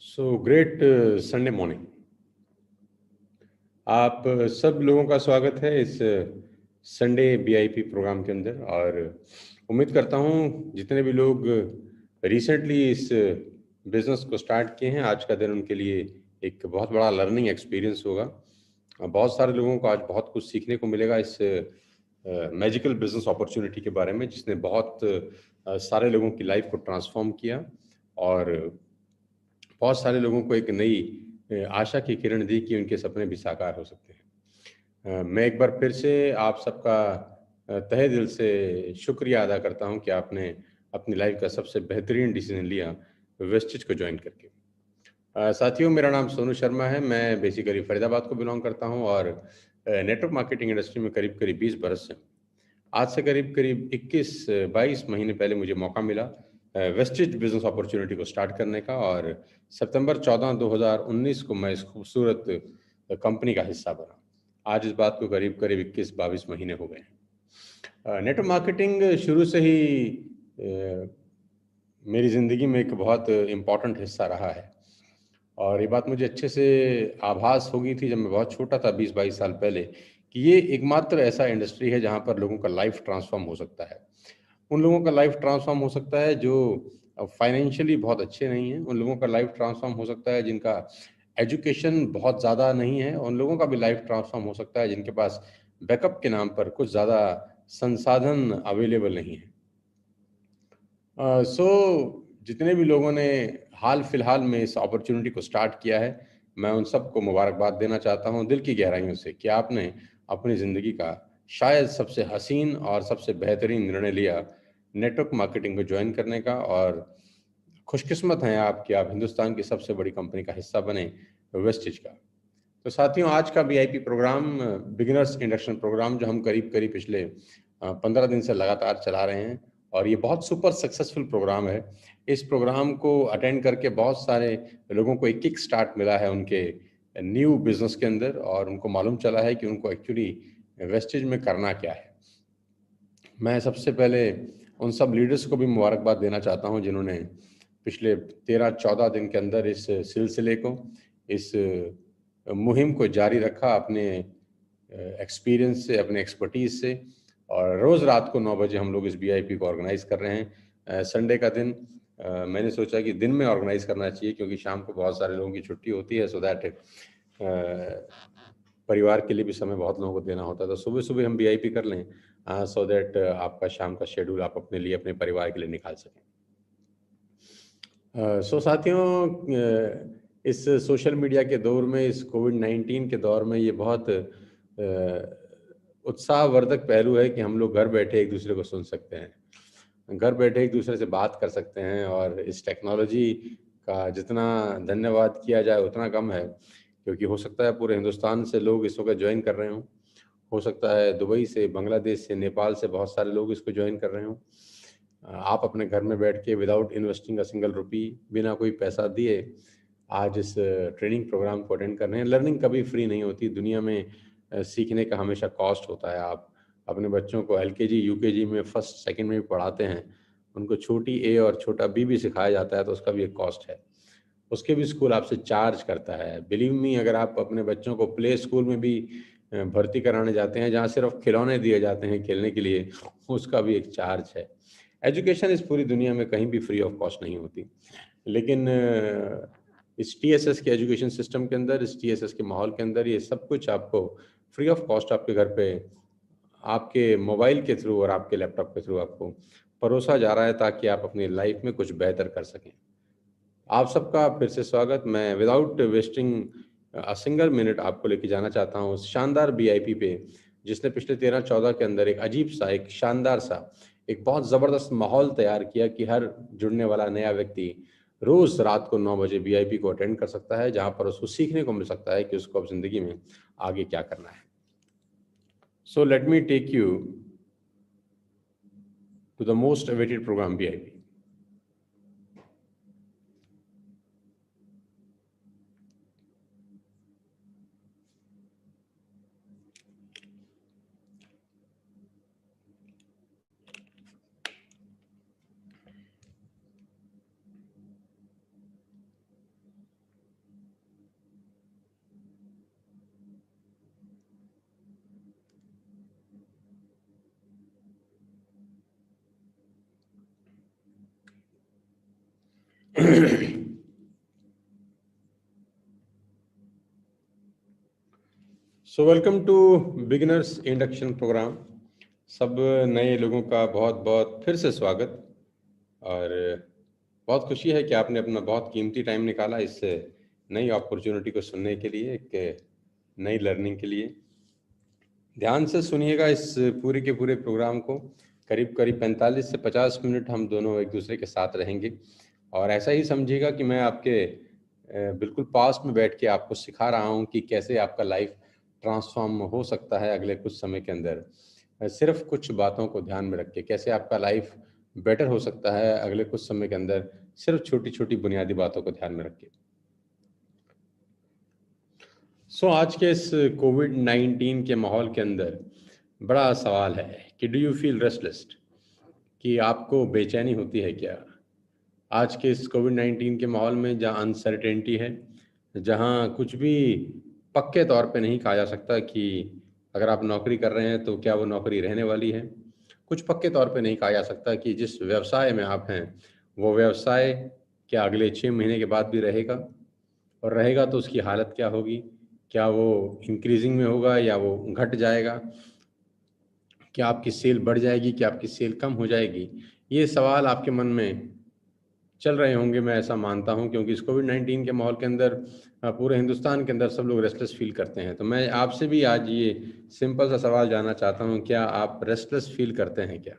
So great Sunday morning. आप सब लोगों का स्वागत है इस संडे बीआईपी प्रोग्राम के अंदर। और उम्मीद करता हूँ जितने भी लोग रिसेंटली इस बिजनेस को स्टार्ट किए हैं, आज का दिन उनके लिए एक बहुत बड़ा लर्निंग एक्सपीरियंस होगा। बहुत सारे लोगों को आज बहुत कुछ सीखने को मिलेगा इस मैजिकल बिजनेस अपॉर्चुनिटी के बारे में, जिसने बहुत सारे लोगों की लाइफ को ट्रांसफॉर्म किया और बहुत सारे लोगों को एक नई आशा की किरण दी कि उनके सपने भी साकार हो सकते हैं। मैं एक बार फिर से आप सबका तहे दिल से शुक्रिया अदा करता हूं कि आपने अपनी लाइफ का सबसे बेहतरीन डिसीजन लिया वेस्टिज को ज्वाइन करके। साथियों, मेरा नाम सोनू शर्मा है। मैं बेसिकली फरीदाबाद को बिलोंग करता हूं और नेटवर्क मार्केटिंग इंडस्ट्री में करीब करीब 20 बरस से। आज से करीब करीब 21-22 महीने पहले मुझे मौका मिला वेस्टेज बिजनेस अपॉर्चुनिटी को स्टार्ट करने का, और सितंबर 14 2019 को मैं इस खूबसूरत कंपनी का हिस्सा बना। आज इस बात को करीब करीब 21-22 महीने हो गए हैं। नेटवर्क मार्केटिंग शुरू से ही मेरी ज़िंदगी में एक बहुत इम्पॉर्टेंट हिस्सा रहा है, और ये बात मुझे अच्छे से आभास हो गई थी जब मैं बहुत छोटा था, 20-22 साल पहले, कि ये एकमात्र ऐसा इंडस्ट्री है जहाँ पर लोगों का लाइफ ट्रांसफॉर्म हो सकता है। उन लोगों का लाइफ ट्रांसफॉर्म हो सकता है जो फाइनेंशियली बहुत अच्छे नहीं हैं। उन लोगों का लाइफ ट्रांसफॉर्म हो सकता है जिनका एजुकेशन बहुत ज़्यादा नहीं है। उन लोगों का भी लाइफ ट्रांसफॉर्म हो सकता है जिनके पास बैकअप के नाम पर कुछ ज़्यादा संसाधन अवेलेबल नहीं है। सो जितने भी लोगों ने हाल फिलहाल में इस अपॉर्चुनिटी को स्टार्ट किया है, मैं उन सबको मुबारकबाद देना चाहता हूं दिल की गहराइयों से कि आपने अपनी ज़िंदगी का शायद सबसे हसीन और सबसे बेहतरीन निर्णय लिया नेटवर्क मार्केटिंग को ज्वाइन करने का। और खुशकिस्मत हैं आप कि आप हिंदुस्तान की सबसे बड़ी कंपनी का हिस्सा बने, वेस्टिज का। तो साथियों, आज का VIP programme beginners induction programme, जो हम करीब करीब पिछले 15 दिन से लगातार चला रहे हैं, और ये बहुत सुपर सक्सेसफुल प्रोग्राम है। इस प्रोग्राम को अटेंड करके बहुत सारे लोगों को एक किक स्टार्ट मिला है उनके न्यू बिजनेस के अंदर, और उनको मालूम चला है कि उनको एक्चुअली वेस्टेज में करना क्या है। मैं सबसे पहले उन सब लीडर्स को भी मुबारकबाद देना चाहता हूं जिन्होंने पिछले 13-14 दिन के अंदर इस सिलसिले को, इस मुहिम को जारी रखा अपने एक्सपीरियंस से, अपने एक्सपर्टीज से। और रोज़ रात को 9 बजे हम लोग इस बीआईपी को ऑर्गेनाइज कर रहे हैं। संडे का दिन मैंने सोचा कि दिन में ऑर्गेनाइज करना चाहिए, क्योंकि शाम को बहुत सारे लोगों की छुट्टी होती है, सो दैट परिवार के लिए भी समय बहुत लोगों को देना होता है। तो सुबह सुबह हम बीआईपी कर लें, सो दैट आपका शाम का शेड्यूल आप अपने लिए, अपने परिवार के लिए निकाल सकें। सो साथियों, इस सोशल मीडिया के दौर में, इस कोविड-19 के दौर में, ये बहुत उत्साहवर्धक पहलू है कि हम लोग घर बैठे एक दूसरे को सुन सकते हैं, घर बैठे एक दूसरे से बात कर सकते हैं। और इस टेक्नोलॉजी का जितना धन्यवाद किया जाए उतना कम है, क्योंकि हो सकता है पूरे हिंदुस्तान से लोग इस वक्त ज्वाइन कर रहे हों, हो सकता है दुबई से, बांग्लादेश से, नेपाल से बहुत सारे लोग इसको ज्वाइन कर रहे हों। आप अपने घर में बैठ के without investing a single rupee, बिना कोई पैसा दिए, आज इस ट्रेनिंग प्रोग्राम को अटेंड कर रहे हैं। लर्निंग कभी फ्री नहीं होती दुनिया में, सीखने का हमेशा कॉस्ट होता है। आप अपने बच्चों को एलकेजी यूकेजी में, फर्स्ट सेकंड में भी पढ़ाते हैं, उनको छोटी ए और छोटा बी भी सिखाया जाता है, तो उसका भी एक कॉस्ट है। उसके भी स्कूल आपसे चार्ज करता है। बिलीव मी, अगर आप अपने बच्चों को प्ले स्कूल में भी भर्ती कराने जाते हैं, जहाँ सिर्फ खिलौने दिए जाते हैं खेलने के लिए, उसका भी एक चार्ज है। एजुकेशन इस पूरी दुनिया में कहीं भी फ्री ऑफ कॉस्ट नहीं होती, लेकिन इस टीएसएस के एजुकेशन सिस्टम के अंदर, इस टीएसएस के माहौल के अंदर, ये सब कुछ आपको फ्री ऑफ कॉस्ट आपके घर पे, आपके मोबाइल के थ्रू और आपके लैपटॉप के थ्रू आपको परोसा जा रहा है, ताकि आप अपनी लाइफ में कुछ बेहतर कर सकें। आप सबका फिर से स्वागत। मैं without wasting a single minute आपको लेके जाना चाहता हूँ उस शानदार बीआईपी पे, जिसने पिछले 13-14 के अंदर एक अजीब सा, एक शानदार सा, एक बहुत ज़बरदस्त माहौल तैयार किया कि हर जुड़ने वाला नया व्यक्ति रोज़ रात को 9 बजे बीआईपी को अटेंड कर सकता है, जहाँ पर उसको सीखने को मिल सकता है कि उसको अब ज़िंदगी में आगे क्या करना है। So let me take you to the most awaited programme VIP. So welcome to beginners induction programme. सब नए लोगों का बहुत बहुत फिर से स्वागत। और बहुत खुशी है कि आपने अपना बहुत कीमती टाइम निकाला इस नई अपॉर्चुनिटी को सुनने के लिए, एक नई लर्निंग के लिए। ध्यान से सुनिएगा इस पूरे के पूरे प्रोग्राम को। करीब करीब 45 से 50 मिनट हम दोनों एक दूसरे के साथ रहेंगे, और ऐसा ही समझिएगा कि मैं आपके बिल्कुल पास में बैठ के आपको सिखा रहा हूँ कि कैसे आपका लाइफ ट्रांसफॉर्म हो सकता है अगले कुछ समय के अंदर। सिर्फ कुछ बातों को ध्यान में रख के कैसे आपका लाइफ बेटर हो सकता है अगले कुछ समय के अंदर, सिर्फ छोटी छोटी बुनियादी बातों को ध्यान में रख के। आज के इस कोविड-19 के माहौल के अंदर बड़ा सवाल है कि डू यू फील रेस्टलेस, कि आपको बेचैनी होती है क्या? आज के इस कोविड-19 के माहौल में जहाँ अनसर्टेनिटी है, जहाँ कुछ भी पक्के तौर पे नहीं कहा जा सकता कि अगर आप नौकरी कर रहे हैं तो क्या वो नौकरी रहने वाली है। कुछ पक्के तौर पे नहीं कहा जा सकता कि जिस व्यवसाय में आप हैं, वो व्यवसाय क्या अगले 6 महीने के बाद भी रहेगा, और रहेगा तो उसकी हालत क्या होगी? क्या वो इंक्रीज़िंग में होगा या वो घट जाएगा? क्या आपकी सेल बढ़ जाएगी? क्या आपकी सेल कम हो जाएगी? ये सवाल आपके मन में चल रहे होंगे, मैं ऐसा मानता हूँ, क्योंकि इस कोविड-19 के माहौल के अंदर पूरे हिंदुस्तान के अंदर सब लोग रेस्टलेस फ़ील करते हैं। तो मैं आपसे भी आज ये सिंपल सा सवाल जानना चाहता हूँ, क्या आप रेस्टलेस फ़ील करते हैं क्या?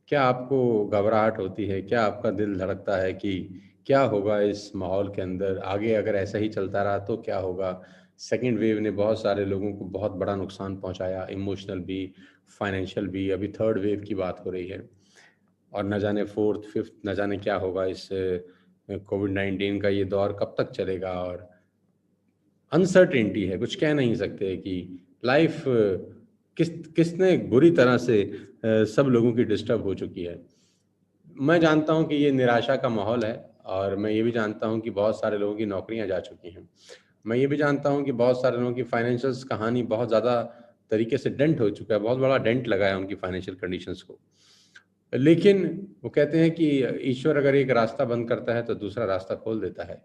क्या आपको घबराहट होती है? क्या आपका दिल धड़कता है कि क्या होगा इस माहौल के अंदर? आगे अगर ऐसा ही चलता रहा तो क्या होगा? सेकंड वेव ने बहुत सारे लोगों को बहुत बड़ा नुकसान पहुँचाया, इमोशनल भी, फाइनेंशियल भी। अभी थर्ड वेव की बात हो रही है, और न जाने फोर्थ, फिफ्थ, न जाने क्या होगा। इस कोविड-19 का ये दौर कब तक चलेगा, और अनसर्टेनिटी है, कुछ कह नहीं सकते कि लाइफ किसने बुरी तरह से सब लोगों की डिस्टर्ब हो चुकी है। मैं जानता हूँ कि ये निराशा का माहौल है, और मैं ये भी जानता हूँ कि बहुत सारे लोगों की नौकरियाँ जा चुकी हैं। मैं ये भी जानता हूँ कि बहुत सारे लोगों की फाइनेंशियल्स कहानी बहुत ज़्यादा तरीके से डेंट हो चुका है, बहुत बड़ा डेंट लगा है उनकी फाइनेंशियल कंडीशंस को। लेकिन वो कहते हैं कि ईश्वर अगर एक रास्ता बंद करता है तो दूसरा रास्ता खोल देता है,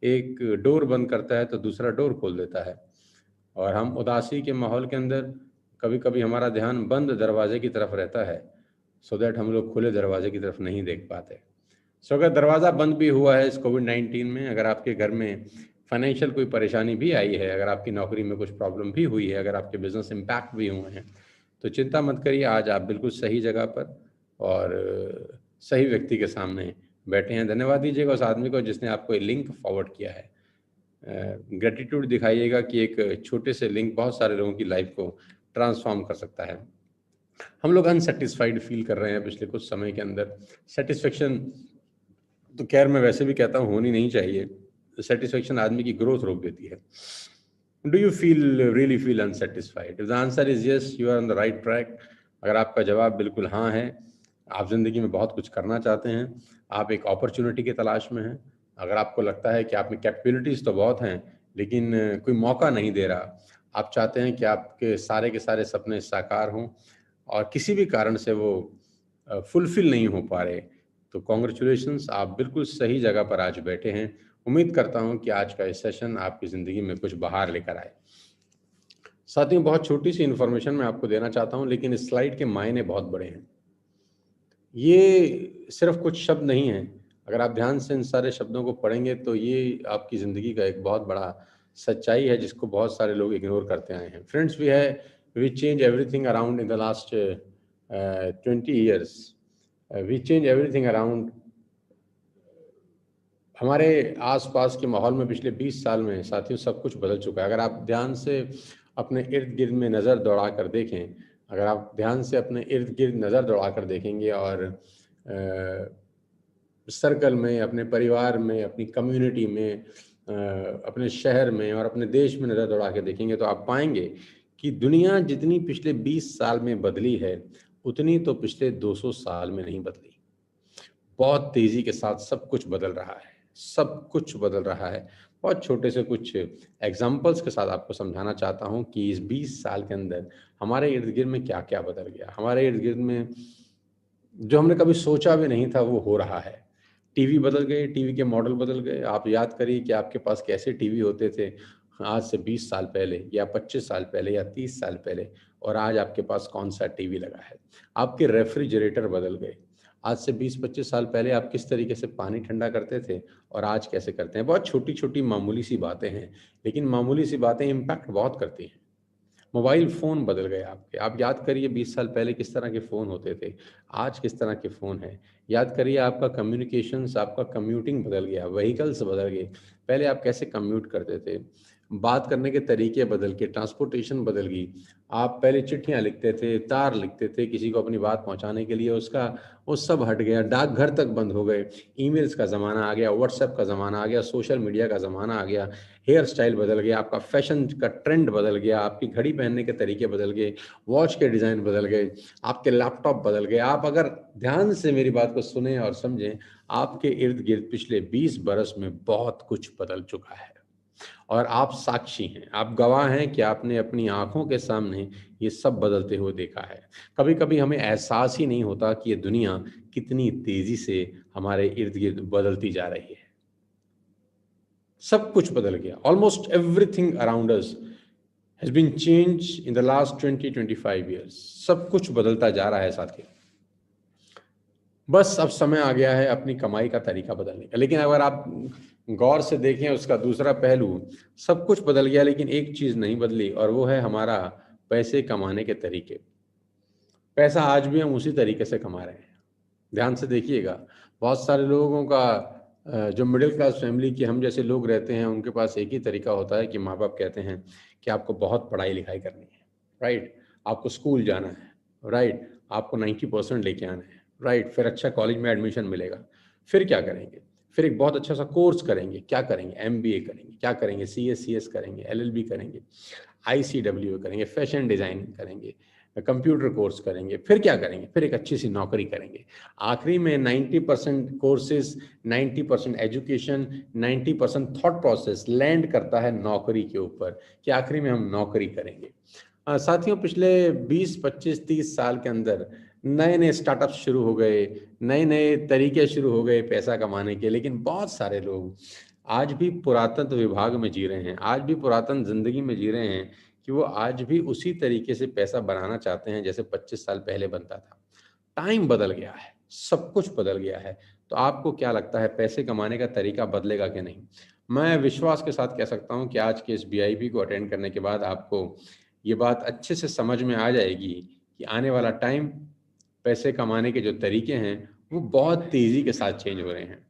एक डोर बंद करता है तो दूसरा डोर खोल देता है। और हम उदासी के माहौल के अंदर कभी-कभी हमारा ध्यान बंद दरवाजे की तरफ रहता है, सो दैट हम लोग खुले दरवाजे की तरफ नहीं देख पाते। अगर दरवाज़ा बंद भी हुआ है इस कोविड-19 में, अगर आपके घर में फाइनेंशियल कोई परेशानी भी आई है, अगर आपकी नौकरी में कुछ प्रॉब्लम भी हुई है, अगर आपके बिज़नेस इम्पैक्ट भी हुए हैं, तो चिंता मत करिए। आज आप बिल्कुल सही जगह पर और सही व्यक्ति के सामने बैठे हैं। धन्यवाद दीजिएगा उस आदमी को जिसने आपको ये लिंक फॉरवर्ड किया है। ग्रैटिट्यूड दिखाइएगा कि एक छोटे से लिंक बहुत सारे लोगों की लाइफ को ट्रांसफॉर्म कर सकता है। हम लोग अनसैटिस्फाइड फील कर रहे हैं पिछले कुछ समय के अंदर। सेटिस्फेक्शन तो खैर मैं वैसे भी कहता हूँ होनी नहीं चाहिए। सेटिस्फेक्शन आदमी की ग्रोथ रोक देती है। Do you really feel unsatisfied? If the answer is yes, you are on the right track. अगर आपका जवाब बिल्कुल हाँ है, आप ज़िंदगी में बहुत कुछ करना चाहते हैं, आप एक अपॉर्चुनिटी की तलाश में हैं। अगर आपको लगता है कि आप में कैपेबिलिटीज़ तो बहुत हैं, लेकिन कोई मौका नहीं दे रहा, आप चाहते हैं कि आपके के सारे सपने साकार हों, और किसी भी कारण से वो फुलफ़िल नहीं हो पा रहे, तो कांग्रेचुलेशंस, आप बिल्कुल सही जगह पर आज बैठे हैं। उम्मीद करता हूँ कि आज का ये सेशन आपकी ज़िंदगी में कुछ बहार लेकर आए। साथियों, बहुत छोटी-सी इन्फॉर्मेशन मैं आपको देना चाहता हूँ, लेकिन इस स्लाइड के मायने बहुत बड़े हैं। ये सिर्फ़ कुछ शब्द नहीं हैं। अगर आप ध्यान से इन सारे शब्दों को पढ़ेंगे तो ये आपकी ज़िंदगी का एक बहुत बड़ा सच्चाई है जिसको बहुत सारे लोग इग्नोर करते आए हैं। Friends, we change everything around in the last 20 years. We change everything around. हमारे आस-पास के माहौल में पिछले 20 साल में साथियों सब कुछ बदल चुका है। अगर आप ध्यान से अपने इर्द-गिर्द में नज़र दौड़ा कर देखें, अगर आप ध्यान से अपने इर्द-गिर्द नज़र दौड़ा कर देखेंगे, और सर्कल में, अपने परिवार में, अपनी कम्युनिटी में, अपने शहर में और अपने देश में नज़र दौड़ा के देखेंगे, तो आप पाएँगे कि दुनिया जितनी पिछले 20 साल में बदली है, उतनी तो पिछले 200 साल में नहीं बदली। बहुत तेज़ी के साथ सब कुछ बदल रहा है, सब कुछ बदल रहा है। बहुत छोटे से कुछ एग्ज़ाम्पल्स के साथ आपको समझाना चाहता हूँ कि इस 20 साल के अंदर हमारे इर्द-गिर्द में क्या-क्या बदल गया। हमारे इर्द-गिर्द में जो हमने कभी सोचा भी नहीं था वो हो रहा है। टीवी बदल गए, टीवी के मॉडल बदल गए। आप याद करिए कि आपके पास कैसे टीवी होते थे आज से 20 साल पहले या 25 साल पहले या 30 साल पहले, और आज आपके पास कौन-सा टीवी लगा है। आपके रेफ्रिजरेटर बदल गए। आज से 20-25 साल पहले आप किस तरीके से पानी ठंडा करते थे और आज कैसे करते हैं। बहुत छोटी-छोटी मामूली-सी बातें हैं, लेकिन मामूली-सी बातें इम्पैक्ट बहुत करती हैं। मोबाइल फ़ोन बदल गए आपके। आप याद करिए 20 साल पहले किस तरह के फ़ोन होते थे, आज किस तरह के फ़ोन हैं। याद करिए आपका कम्युनिकेशंस, आपका कम्यूटिंग बदल गया, व्हीकल्स बदल गए। पहले आप कैसे कम्यूट करते थे, बात करने के तरीके बदल के, ट्रांसपोर्टेशन बदल गई। आप पहले चिट्ठियाँ लिखते थे, तार लिखते थे किसी को अपनी बात पहुँचाने के लिए, उसका वो सब हट गया, डाकघर तक बंद हो गए, ईमेल्स का ज़माना आ गया, व्हाट्सएप का ज़माना आ गया, सोशल मीडिया का ज़माना आ गया, हेयर स्टाइल बदल गया, आपका फैशन का ट्रेंड बदल गया, आपकी घड़ी पहनने के तरीके बदल गए, वॉच के डिज़ाइन बदल गए, आपके लैपटॉप बदल गए। आप अगर ध्यान से मेरी बात को सुनें और समझें, आपके इर्द-गिर्द पिछले 20 बरस में बहुत कुछ बदल चुका है और आप साक्षी हैं, आप गवाह हैं कि आपने अपनी आँखों के सामने ये सब बदलते हुए देखा है। कभी-कभी हमें एहसास ही नहीं होता कि ये दुनिया कितनी तेज़ी से हमारे इर्द-गिर्द बदलती जा रही है। सब कुछ बदल गया। Almost everything around us has been changed in the last 20-25 years. सब कुछ बदलता जा रहा है साथियों। बस अब समय आ गया है अपनी कमाई का तरीका बदलने का। लेकिन अगर आप गौर से देखें उसका दूसरा पहलू, सब कुछ बदल गया लेकिन एक चीज़ नहीं बदली, और वो है हमारा पैसे कमाने के तरीके। पैसा आज भी हम उसी तरीके से कमा रहे हैं। ध्यान से देखिएगा, बहुत सारे लोगों का जो मिडिल क्लास फैमिली के हम जैसे लोग रहते हैं, उनके पास एक ही तरीका होता है कि माँ-बाप कहते हैं कि आपको बहुत पढ़ाई-लिखाई करनी है, राइट? आपको स्कूल जाना है, राइट? आपको 90% लेके आना है, राइट? फिर अच्छा कॉलेज में एडमिशन मिलेगा। फिर क्या करेंगे? फिर एक बहुत अच्छा-सा कोर्स करेंगे, क्या करेंगे? एमबीए करेंगे, क्या करेंगे? सीएस, सीएस करेंगे, एलएलबी करेंगे, आईसीडब्ल्यू करेंगे, फैशन डिज़ाइनिंग करेंगे, कंप्यूटर कोर्स करेंगे, फिर क्या करेंगे? फिर एक अच्छी-सी नौकरी करेंगे। आखिरी में 90% courses, 90% education, 90% thought process land करता है नौकरी के ऊपर कि आखिरी में हम नौकरी करेंगे। साथियों पिछले 20, 25, 30 साल के अंदर नए-नए स्टार्टअप्स शुरू हो गए, नए-नए तरीके शुरू हो गए पैसा कमाने के, लेकिन बहुत सारे लोग आज भी पुरातत्व विभाग में जी रहे हैं, आज भी पुरातन ज़िंदगी में जी रहे हैं कि वो आज भी उसी तरीके से पैसा बनाना चाहते हैं जैसे 25 साल पहले बनता था। टाइम बदल गया है, सब कुछ बदल गया है। तो आपको क्या लगता है पैसे कमाने का तरीका बदलेगा कि नहीं? मैं विश्वास के साथ कह सकता हूँ कि आज के इस बीआईबी को अटेंड करने के बाद आपको ये बात अच्छे से समझ में आ जाएगी कि आने वाला टाइम, पैसे कमाने के जो तरीके हैं, वो बहुत तेज़ी के साथ चेंज हो रहे हैं।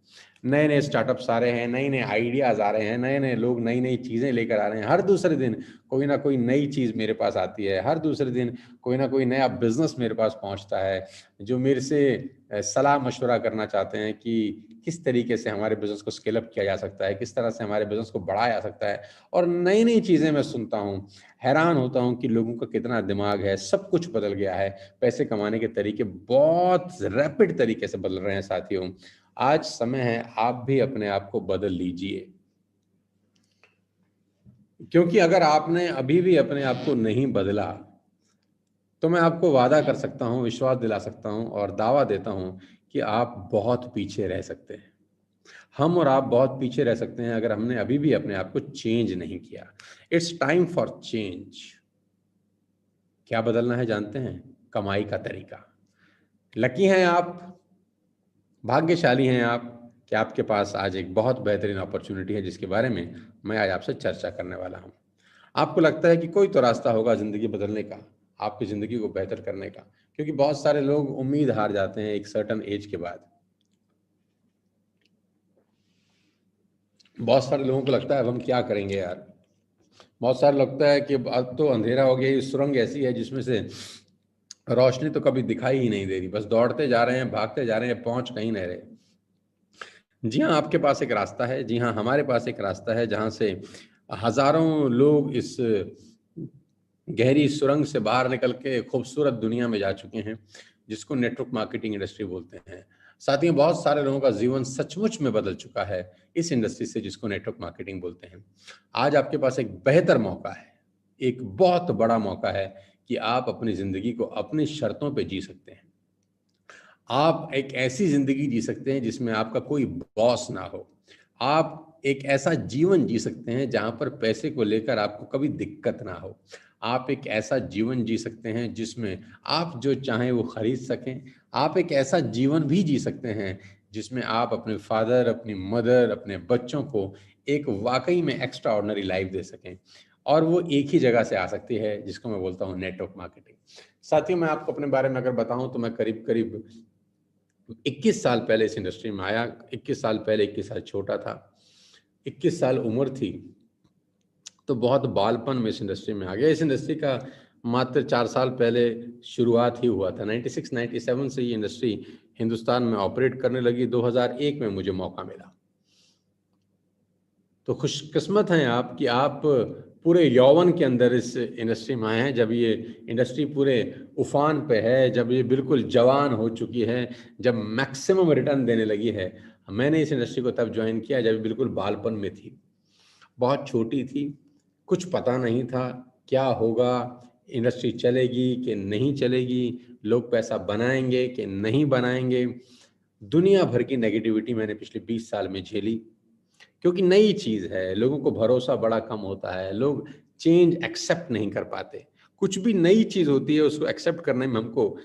नए-नए स्टार्टअप्स आ रहे हैं, नए-नए आइडियाज़ आ रहे हैं, नए-नए लोग नई-नई चीज़ें लेकर आ रहे हैं। हर दूसरे दिन कोई ना कोई नई चीज़ मेरे पास आती है, हर दूसरे दिन कोई ना कोई नया बिज़नेस मेरे पास पहुँचता है, जो मेरे से सलाह-मशवरा करना चाहते हैं कि किस तरीके से हमारे बिज़नेस को स्केल अप किया जा सकता है, किस तरह से हमारे बिज़नेस को बढ़ाया जा सकता है, और नई-नई चीज़ें मैं सुनता हूँ, हैरान होता हूँ कि लोगों का कितना दिमाग है, सब कुछ बदल गया है। पैसे कमाने के तरीके बहुत रैपिड तरीके से बदल रहे हैं साथियों। आज समय है आप भी अपने आप को बदल लीजिए। क्योंकि अगर आपने अभी भी अपने आप को नहीं बदला, तो मैं आपको वादा कर सकता हूँ, विश्वास दिला सकता हूँ और दावा देता हूँ कि आप बहुत पीछे रह सकते हैं। हम और आप बहुत पीछे रह सकते हैं अगर हमने अभी भी अपने आप को चेंज नहीं किया। It's time for change. क्या बदलना है जानते हैं? कमाई का तरीका। लकी हैं आप, भाग्यशाली हैं आप कि आपके पास आज एक बहुत बेहतरीन अपॉर्च्युनिटी है जिसके बारे में मैं आज आपसे चर्चा करने वाला हूँ। आपको लगता है कि कोई तो रास्ता होगा ज़िंदगी बदलने का, आपकी ज़िंदगी को बेहतर करने का, क्योंकि बहुत सारे लोग उम्मीद हार जाते हैं एक सर्टेन एज के बाद। बहुत सारे लोगों को लगता है अब हम क्या करेंगे यार? बहुत सारे लगता है कि अब तो अंधेरा हो गया, ये सुरंग ऐसी है जिसमें से रोशनी तो कभी दिखाई ही नहीं दे रही, बस दौड़ते जा रहे हैं, भागते जा रहे हैं, पहुँच कहीं नहीं रहे। जी हाँ, आपके पास एक रास्ता है। जी हाँ, हमारे पास एक रास्ता है जहाँ से हज़ारों लोग इस गहरी सुरंग से बाहर निकल के खूबसूरत दुनिया में जा चुके हैं, जिसको नेटवर्क मार्केटिंग इंडस्ट्री बोलते हैं। साथ ही बहुत सारे लोगों का जीवन सचमुच में बदल चुका है इस इंडस्ट्री से जिसको नेटवर्क मार्केटिंग बोलते हैं। आज आपके पास एक बेहतर मौका है, एक बहुत बड़ा मौका है कि आप अपनी ज़िंदगी को अपनी शर्तों पे जी सकते हैं। आप एक ऐसी जिंदगी जी सकते हैं जिसमें आपका कोई बॉस ना हो। आप एक ऐसा जीवन जी सकते हैं जहां पर पैसे को लेकर आपको कभी दिक्कत ना हो। आप एक ऐसा जीवन जी सकते हैं जिसमें आप जो चाहें वो खरीद सकें। आप एक ऐसा जीवन भी जी सकते हैं जिसमें आप अपने फादर, अपनी मदर, अपने बच्चों को एक वाकई में एक्स्ट्रा ऑर्डिनरी लाइफ दे सकें। और वो एक ही जगह से आ सकती है जिसको मैं बोलता हूँ नेटवर्क मार्केटिंग। साथियों, मैं आपको अपने बारे में अगर बताऊं तो मैं करीब करीब 21 साल पहले इस इंडस्ट्री में आया। 21 साल पहले, 21 साल छोटा था, 21 साल उम्र थी, तो बहुत बालपन में इस इंडस्ट्री में आ गया। इस इंडस्ट्री का मात्र 4 साल पहले शुरुआत ही हुआ था। 96-97 से ये इंडस्ट्री हिंदुस्तान में ऑपरेट करने लगी। 2001 में मुझे मौका मिला। तो खुशकिस्मत हैं आप कि आप पूरे यौवन के अंदर इस इंडस्ट्री में आए हैं, जब ये इंडस्ट्री पूरे उफान पे है, जब ये बिल्कुल जवान हो चुकी है, जब मैक्सिमम रिटर्न देने लगी है। मैंने इस इंडस्ट्री को तब ज्वाइन किया जब ये बिल्कुल बालपन में थी, बहुत छोटी थी, कुछ पता नहीं था क्या होगा, इंडस्ट्री चलेगी कि नहीं चलेगी, लोग पैसा बनाएंगे कि नहीं बनाएंगे। दुनिया भर की नेगेटिविटी मैंने पिछले 20 साल में झेली, क्योंकि नई चीज़ है, लोगों को भरोसा बड़ा कम होता है, लोग चेंज एक्सेप्ट नहीं कर पाते। कुछ भी नई चीज़ होती है उसको एक्सेप्ट करने में हमको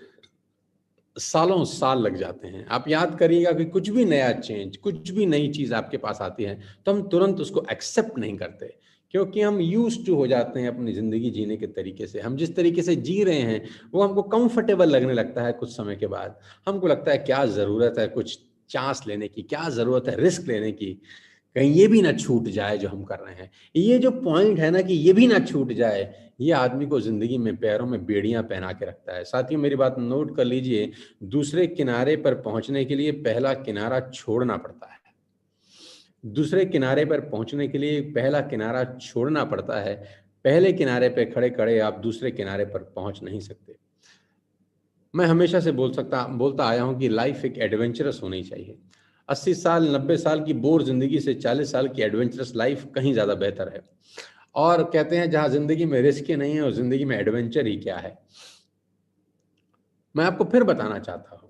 सालों साल लग जाते हैं। आप याद करिएगा कि कुछ भी नया चेंज, कुछ भी नई चीज़ आपके पास आती है तो हम तुरंत उसको एक्सेप्ट नहीं करते, क्योंकि हम यूज्ड टू हो जाते हैं अपनी ज़िंदगी जीने के तरीके से। हम जिस तरीके से जी रहे हैं वो हमको कंफर्टेबल लगने लगता है कुछ समय के बाद। हमको लगता है क्या ज़रूरत है कुछ चांस लेने की, क्या ज़रूरत है रिस्क लेने की, कहीं ये भी ना छूट जाए जो हम कर रहे हैं। ये जो पॉइंट है ना कि ये भी ना छूट जाए, ये आदमी को ज़िंदगी में पैरों में बेड़ियां पहना के रखता है। साथियों, मेरी बात नोट कर लीजिए, दूसरे किनारे पर पहुंचने के लिए पहला किनारा छोड़ना पड़ता है। दूसरे किनारे पर पहुंचने के लिए पहला किनारा छोड़ना पड़ता है। पहले किनारे पे खड़े खड़े आप दूसरे किनारे पर पहुंच नहीं सकते। मैं हमेशा से बोलता आया हूं कि लाइफ एक एडवेंचरस होनी चाहिए। 80 साल 90 साल की बोर जिंदगी से 40 साल की एडवेंचरस लाइफ कहीं ज्यादा बेहतर है। और कहते हैं जहां जिंदगी में रिस्क ही नहीं है और जिंदगी में एडवेंचर ही क्या है। मैं आपको फिर बताना चाहता हूं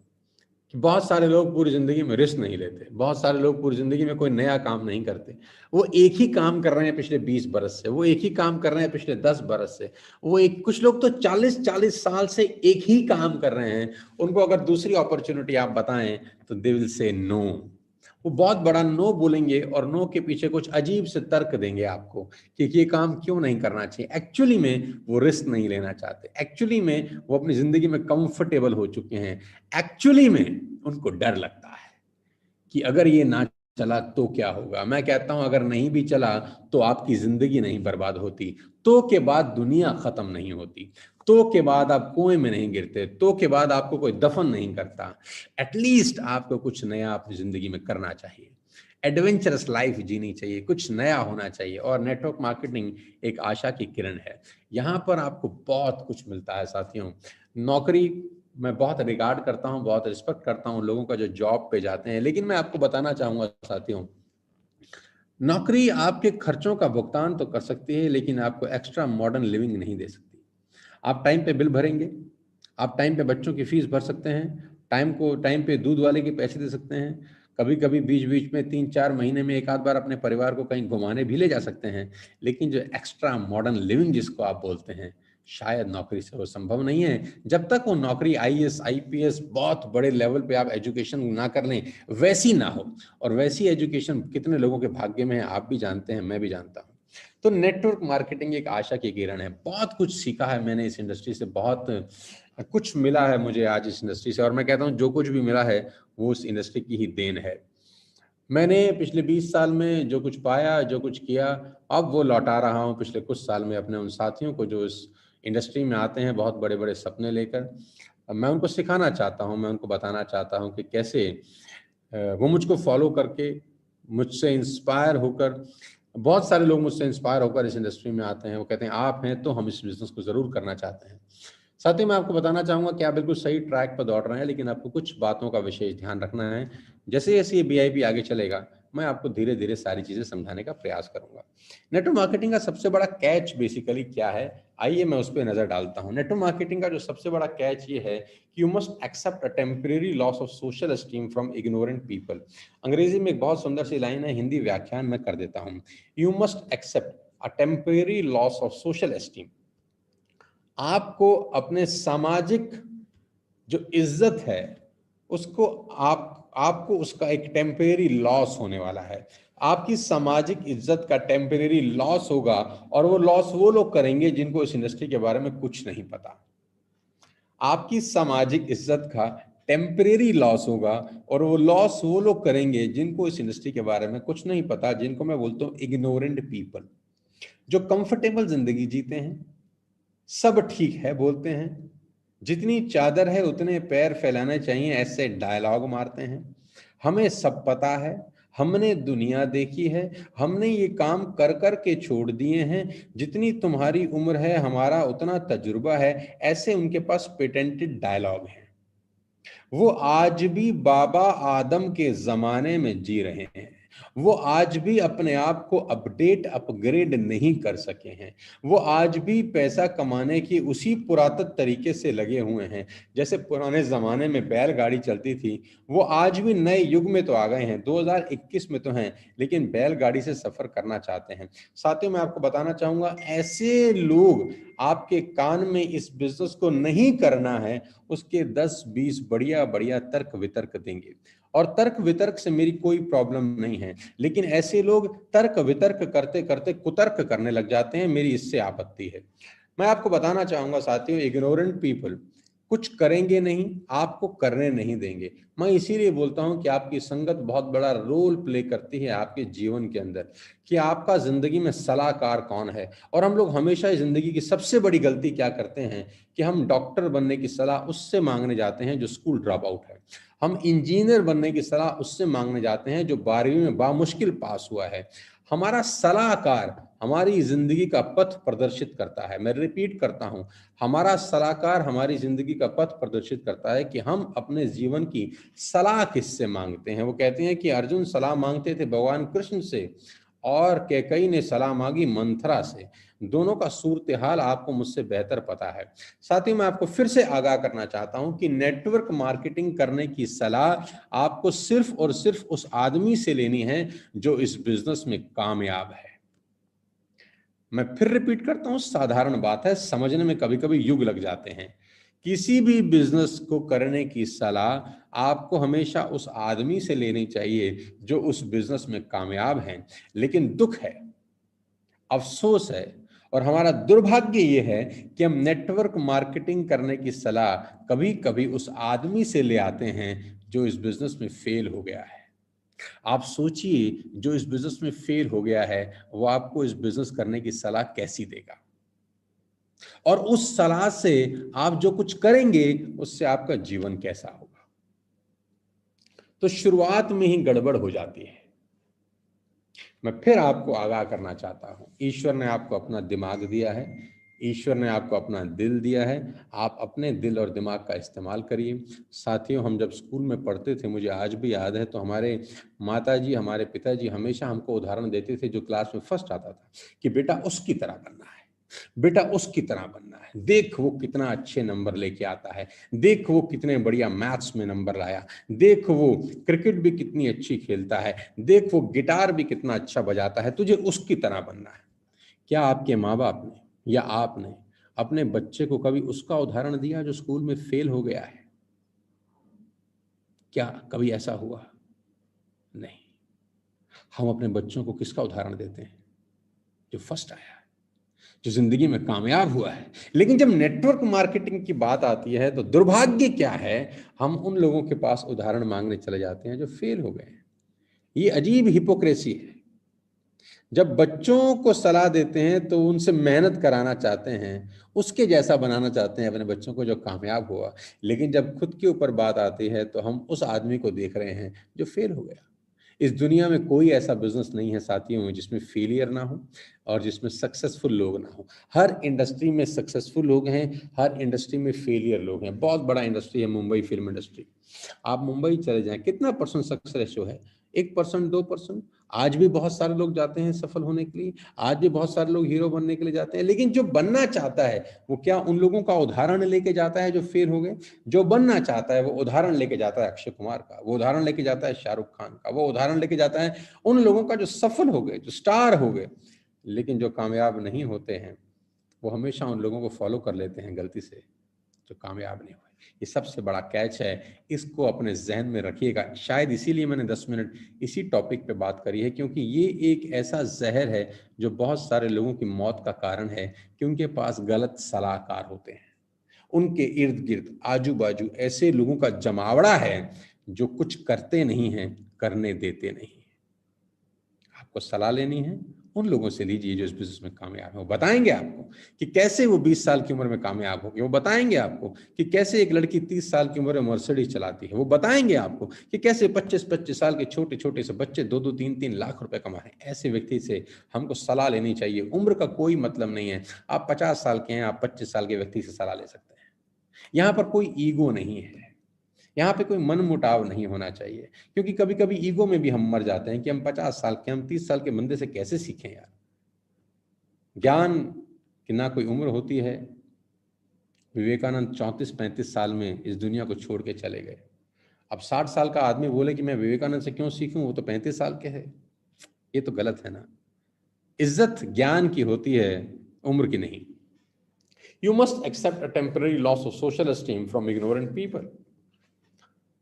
कि बहुत सारे लोग पूरी जिंदगी में रिस्क नहीं लेते, बहुत सारे लोग पूरी जिंदगी में कोई नया काम नहीं करते। वो एक ही काम कर रहे हैं पिछले 20 बरस से, वो एक ही काम कर रहे हैं पिछले 10 बरस से। वो एक कुछ लोग तो 40-40 साल से एक ही काम कर रहे हैं। उनको अगर दूसरी अपॉर्चुनिटी आप बताएं तो दे विल से नो। वो बहुत बड़ा नो बोलेंगे और नो के पीछे कुछ अजीब से तर्क देंगे आपको कि ये काम क्यों नहीं करना चाहिए। एक्चुअली में वो रिस्क नहीं लेना चाहते, एक्चुअली में वो अपनी जिंदगी में कंफर्टेबल हो चुके हैं, एक्चुअली में उनको डर लगता है कि अगर ये ना चला तो क्या होगा। मैं कहता हूं अगर नहीं भी चला तो आपकी जिंदगी नहीं बर्बाद होती, तो के बाद दुनिया खत्म नहीं होती, तो के बाद आप कुएं में नहीं गिरते, तो के बाद आपको कोई दफन नहीं करता। एटलीस्ट आपको कुछ नया अपनी जिंदगी में करना चाहिए, एडवेंचरस लाइफ जीनी चाहिए, कुछ नया होना चाहिए। और नेटवर्क मार्केटिंग एक आशा की किरण है। यहाँ पर आपको बहुत कुछ मिलता है साथियों। नौकरी, मैं बहुत रिगार्ड करता हूँ, बहुत रिस्पेक्ट करता हूँ लोगों का जो जॉब पे जाते हैं, लेकिन मैं आपको बताना चाहूंगा साथियों, नौकरी आपके खर्चों का भुगतान तो कर सकती है लेकिन आपको एक्स्ट्रा मॉडर्न लिविंग नहीं दे सकती। आप टाइम पे बिल भरेंगे, आप टाइम पे बच्चों की फीस भर सकते हैं, टाइम पे दूध वाले के पैसे दे सकते हैं, कभी कभी बीच बीच में 3-4 महीने में एक आध बार अपने परिवार को कहीं घुमाने भी ले जा सकते हैं। लेकिन जो एक्स्ट्रा मॉडर्न लिविंग जिसको आप बोलते हैं, शायद नौकरी से वो संभव नहीं है। जब तक वो नौकरी आईएएस आईपीएस बहुत बड़े लेवल पे आप एजुकेशन ना कर लें, वैसी ना हो। और वैसी एजुकेशन कितने लोगों के भाग्य में है आप भी जानते हैं, मैं भी जानता हूँ। तो नेटवर्क मार्केटिंग एक आशा की किरण है। बहुत कुछ सीखा है मैंने इस इंडस्ट्री से, बहुत कुछ मिला है मुझे आज इस इंडस्ट्री से। और मैं कहता हूँ जो कुछ भी मिला है वो उस इंडस्ट्री की ही देन है। मैंने पिछले 20 साल में जो कुछ पाया, जो कुछ किया, अब वो लौटा रहा हूँ पिछले कुछ साल में अपने उन साथियों को जो इस इंडस्ट्री में आते हैं बहुत बड़े बड़े सपने लेकर। मैं उनको सिखाना चाहता हूँ, मैं उनको बताना चाहता हूँ कि कैसे वो मुझको फॉलो करके, मुझसे इंस्पायर होकर, बहुत सारे लोग मुझसे इंस्पायर होकर इस इंडस्ट्री में आते हैं। वो कहते हैं आप हैं तो हम इस बिजनेस को ज़रूर करना चाहते हैं। साथ ही मैं आपको बताना चाहूँगा कि आप बिल्कुल सही ट्रैक पर दौड़ रहे हैं, लेकिन आपको कुछ बातों का विशेष ध्यान रखना है। जैसे जैसे ये बीआईपी आगे चलेगा, मैं आपको धीरे धीरे सारी चीजें समझाने का प्रयास करूंगा। नेटवर्क मार्केटिंग का सबसे बड़ा कैच बेसिकली क्या है, आइए मैं उस पर नजर डालता हूं। नेटवर्क मार्केटिंग का जो सबसे बड़ा कैच ये है कि you must accept a temporary loss of social esteem from ignorant people. अंग्रेजी में एक बहुत सुंदर सी लाइन है, हिंदी व्याख्यान में कर देता हूं। You must accept a temporary loss of social esteem. आपको अपने सामाजिक जो इज्जत है उसको आपको उसका एक टेम्परेरी लॉस होने वाला है। आपकी सामाजिक इज्जत का टेम्परेरी लॉस होगा, और वो लॉस वो लोग करेंगे जिनको इस इंडस्ट्री के बारे में कुछ नहीं पता। आपकी सामाजिक इज्जत का टेम्परेरी लॉस होगा, और वो लॉस वो लोग करेंगे जिनको इस इंडस्ट्री के बारे में कुछ नहीं पता, जिनको मैं बोलता हूं इग्नोरेंट पीपल, जो कंफर्टेबल जिंदगी जीते हैं, सब ठीक है बोलते हैं, जितनी चादर है उतने पैर फैलाने चाहिए ऐसे डायलॉग मारते हैं। हमें सब पता है, हमने दुनिया देखी है, हमने ये काम कर कर के छोड़ दिए हैं, जितनी तुम्हारी उम्र है हमारा उतना तजुर्बा है, ऐसे उनके पास पेटेंटेड डायलॉग हैं। वो आज भी बाबा आदम के जमाने में जी रहे हैं। वो आज भी अपने आप को अपडेट अपग्रेड नहीं कर सके हैं। वो आज भी पैसा कमाने की उसी पुरातन तरीके से लगे हुए हैं, जैसे पुराने जमाने में बैलगाड़ी चलती थी। वो आज भी नए युग में तो आ गए हैं, 2021 में तो हैं, लेकिन बैलगाड़ी से सफर करना चाहते हैं। साथियों, मैं आपको बताना चाहूंगा, ऐसे लोग आपके कान में इस बिजनेस को नहीं करना है उसके 10-20 बढ़िया बढ़िया तर्क वितर्क देंगे। और तर्क वितर्क से मेरी कोई प्रॉब्लम नहीं है, लेकिन ऐसे लोग तर्क वितर्क करते करते कुतर्क करने लग जाते हैं, मेरी इससे आपत्ति है। मैं आपको बताना चाहूंगा साथियों, इग्नोरेंट पीपल कुछ करेंगे नहीं, आपको करने नहीं देंगे। मैं इसीलिए बोलता हूं कि आपकी संगत बहुत बड़ा रोल प्ले करती है आपके जीवन के अंदर, कि आपका जिंदगी में सलाहकार कौन है। और हम लोग हमेशा जिंदगी की सबसे बड़ी गलती क्या करते हैं कि हम डॉक्टर बनने की सलाह उससे मांगने जाते हैं जो स्कूल ड्रॉप आउट है। हम इंजीनियर बनने की सलाह उससे मांगने जाते हैं जो 12वीं में बामुश्किल पास हुआ है। हमारा सलाहकार हमारी जिंदगी का पथ प्रदर्शित करता है। मैं रिपीट करता हूं, हमारा सलाहकार हमारी जिंदगी का पथ प्रदर्शित करता है कि हम अपने जीवन की सलाह किससे मांगते हैं। वो कहते हैं कि अर्जुन सलाह मांगते थे भगवान कृष्ण से, और कैकई ने सलाह मांगी मंथरा से। दोनों का सूरत हाल आपको मुझसे बेहतर पता है। साथ ही मैं आपको फिर से आगाह करना चाहता हूं कि नेटवर्क मार्केटिंग करने की सलाह आपको सिर्फ और सिर्फ उस आदमी से लेनी है जो इस बिजनेस में कामयाब है। मैं फिर रिपीट करता हूं, साधारण बात है, समझने में कभी कभी युग लग जाते हैं। किसी भी बिजनेस को करने की सलाह आपको हमेशा उस आदमी से लेनी चाहिए जो उस बिजनेस में कामयाब है। लेकिन दुख है, अफसोस है, और हमारा दुर्भाग्य ये है कि हम नेटवर्क मार्केटिंग करने की सलाह कभी कभी उस आदमी से ले आते हैं जो इस बिजनेस में फेल हो गया है। आप सोचिए, जो इस बिजनेस में फेल हो गया है वो आपको इस बिजनेस करने की सलाह कैसी देगा, और उस सलाह से आप जो कुछ करेंगे उससे आपका जीवन कैसा होगा। तो शुरुआत में ही गड़बड़ हो जाती है। मैं फिर आपको आगाह करना चाहता हूं, ईश्वर ने आपको अपना दिमाग दिया है, ईश्वर ने आपको अपना दिल दिया है, आप अपने दिल और दिमाग का इस्तेमाल करिए। साथियों, हम जब स्कूल में पढ़ते थे, मुझे आज भी याद है, तो हमारे माताजी हमारे पिताजी हमेशा हमको उदाहरण देते थे जो क्लास में फर्स्ट आता था कि बेटा उसकी तरह बनना है, बेटा उसकी तरह बनना है, देख वो कितना अच्छे नंबर लेके आता है, देख वो कितने बढ़िया मैथ्स में नंबर लाया, देख वो क्रिकेट भी कितनी अच्छी खेलता है, देख वो गिटार भी कितना अच्छा बजाता है, तुझे उसकी तरह बनना है। क्या आपके माँ बाप ने या आपने अपने बच्चे को कभी उसका उदाहरण दिया जो स्कूल में फेल हो गया है? क्या कभी ऐसा हुआ? नहीं। हम अपने बच्चों को किसका उदाहरण देते हैं? जो फर्स्ट आया, जो जिंदगी में कामयाब हुआ है। लेकिन जब नेटवर्क मार्केटिंग की बात आती है तो दुर्भाग्य क्या है, हम उन लोगों के पास उदाहरण मांगने चले जाते हैं जो फेल हो गए हैं। ये अजीब हिपोक्रेसी है। जब बच्चों को सलाह देते हैं तो उनसे मेहनत कराना चाहते हैं, उसके जैसा बनाना चाहते हैं अपने बच्चों को जो कामयाब हुआ, लेकिन जब खुद के ऊपर बात आती है तो हम उस आदमी को देख रहे हैं जो फेल हो गया। इस दुनिया में कोई ऐसा बिजनेस नहीं है साथियों जिसमें फेलियर ना हो और जिसमें सक्सेसफुल लोग ना हो। हर इंडस्ट्री में सक्सेसफुल लोग हैं, हर इंडस्ट्री में फेलियर लोग हैं। बहुत बड़ा इंडस्ट्री है मुंबई फिल्म इंडस्ट्री। आप मुंबई चले जाएं, कितना % सक्सेस रेशो है? 1%, 2%। आज भी बहुत सारे लोग जाते हैं सफल होने के लिए, आज भी बहुत सारे लोग हीरो बनने के लिए जाते हैं, लेकिन जो बनना चाहता है वो क्या उन लोगों का उदाहरण लेके जाता है जो फेल हो गए? जो बनना चाहता है वो उदाहरण लेके जाता है अक्षय कुमार का, वो उदाहरण लेके जाता है शाहरुख खान का, वो उदाहरण लेके जाता है उन लोगों का जो सफल हो गए, जो स्टार हो गए। लेकिन जो कामयाब नहीं होते हैं वो हमेशा उन लोगों को फॉलो कर लेते हैं गलती से, जो कामयाब नहीं हुए। ये सबसे बड़ा कैच है, इसको अपने जहन में रखिएगा। शायद इसीलिए मैंने 10 मिनट इसी टॉपिक पे बात करी है, क्योंकि ये एक ऐसा जहर है जो बहुत सारे लोगों की मौत का कारण है कि उनके पास गलत सलाहकार होते हैं। उनके इर्द गिर्द आजू बाजू ऐसे लोगों का जमावड़ा है जो कुछ करते नहीं हैं, करने देते नहीं हैं। आपको सलाह लेनी है, उन लोगों से लीजिए जो इस बिजनेस में कामयाब है। वो बताएंगे आपको कि कैसे वो 20 साल की उम्र में कामयाब होगी। वो बताएंगे आपको कि कैसे एक लड़की 30 साल की उम्र में मर्सिडीज चलाती है। वो बताएंगे आपको कि कैसे 25-25 साल के छोटे छोटे से बच्चे 2-2, 3-3 लाख रुपए कमा रहे हैं। ऐसे व्यक्ति से हमको सलाह लेनी चाहिए। उम्र का कोई मतलब नहीं है। आप 50 साल के हैं, आप 25 साल के व्यक्ति से सलाह ले सकते हैं। यहाँ पर कोई ईगो नहीं है, यहाँ पे कोई मन मुटाव नहीं होना चाहिए, क्योंकि कभी कभी ईगो में भी हम मर जाते हैं कि हम 50 साल के, हम 30 साल के बंदे से कैसे सीखें यार। ज्ञान की ना कोई उम्र होती है। विवेकानंद 34-35 साल में इस दुनिया को छोड़ के चले गए। अब 60 साल का आदमी बोले कि मैं विवेकानंद से क्यों सीखूं, वो तो 35 साल के है। ये तो गलत है ना। इज्जत ज्ञान की होती है, उम्र की नहीं। You must accept a temporary loss of social esteem from ignorant people.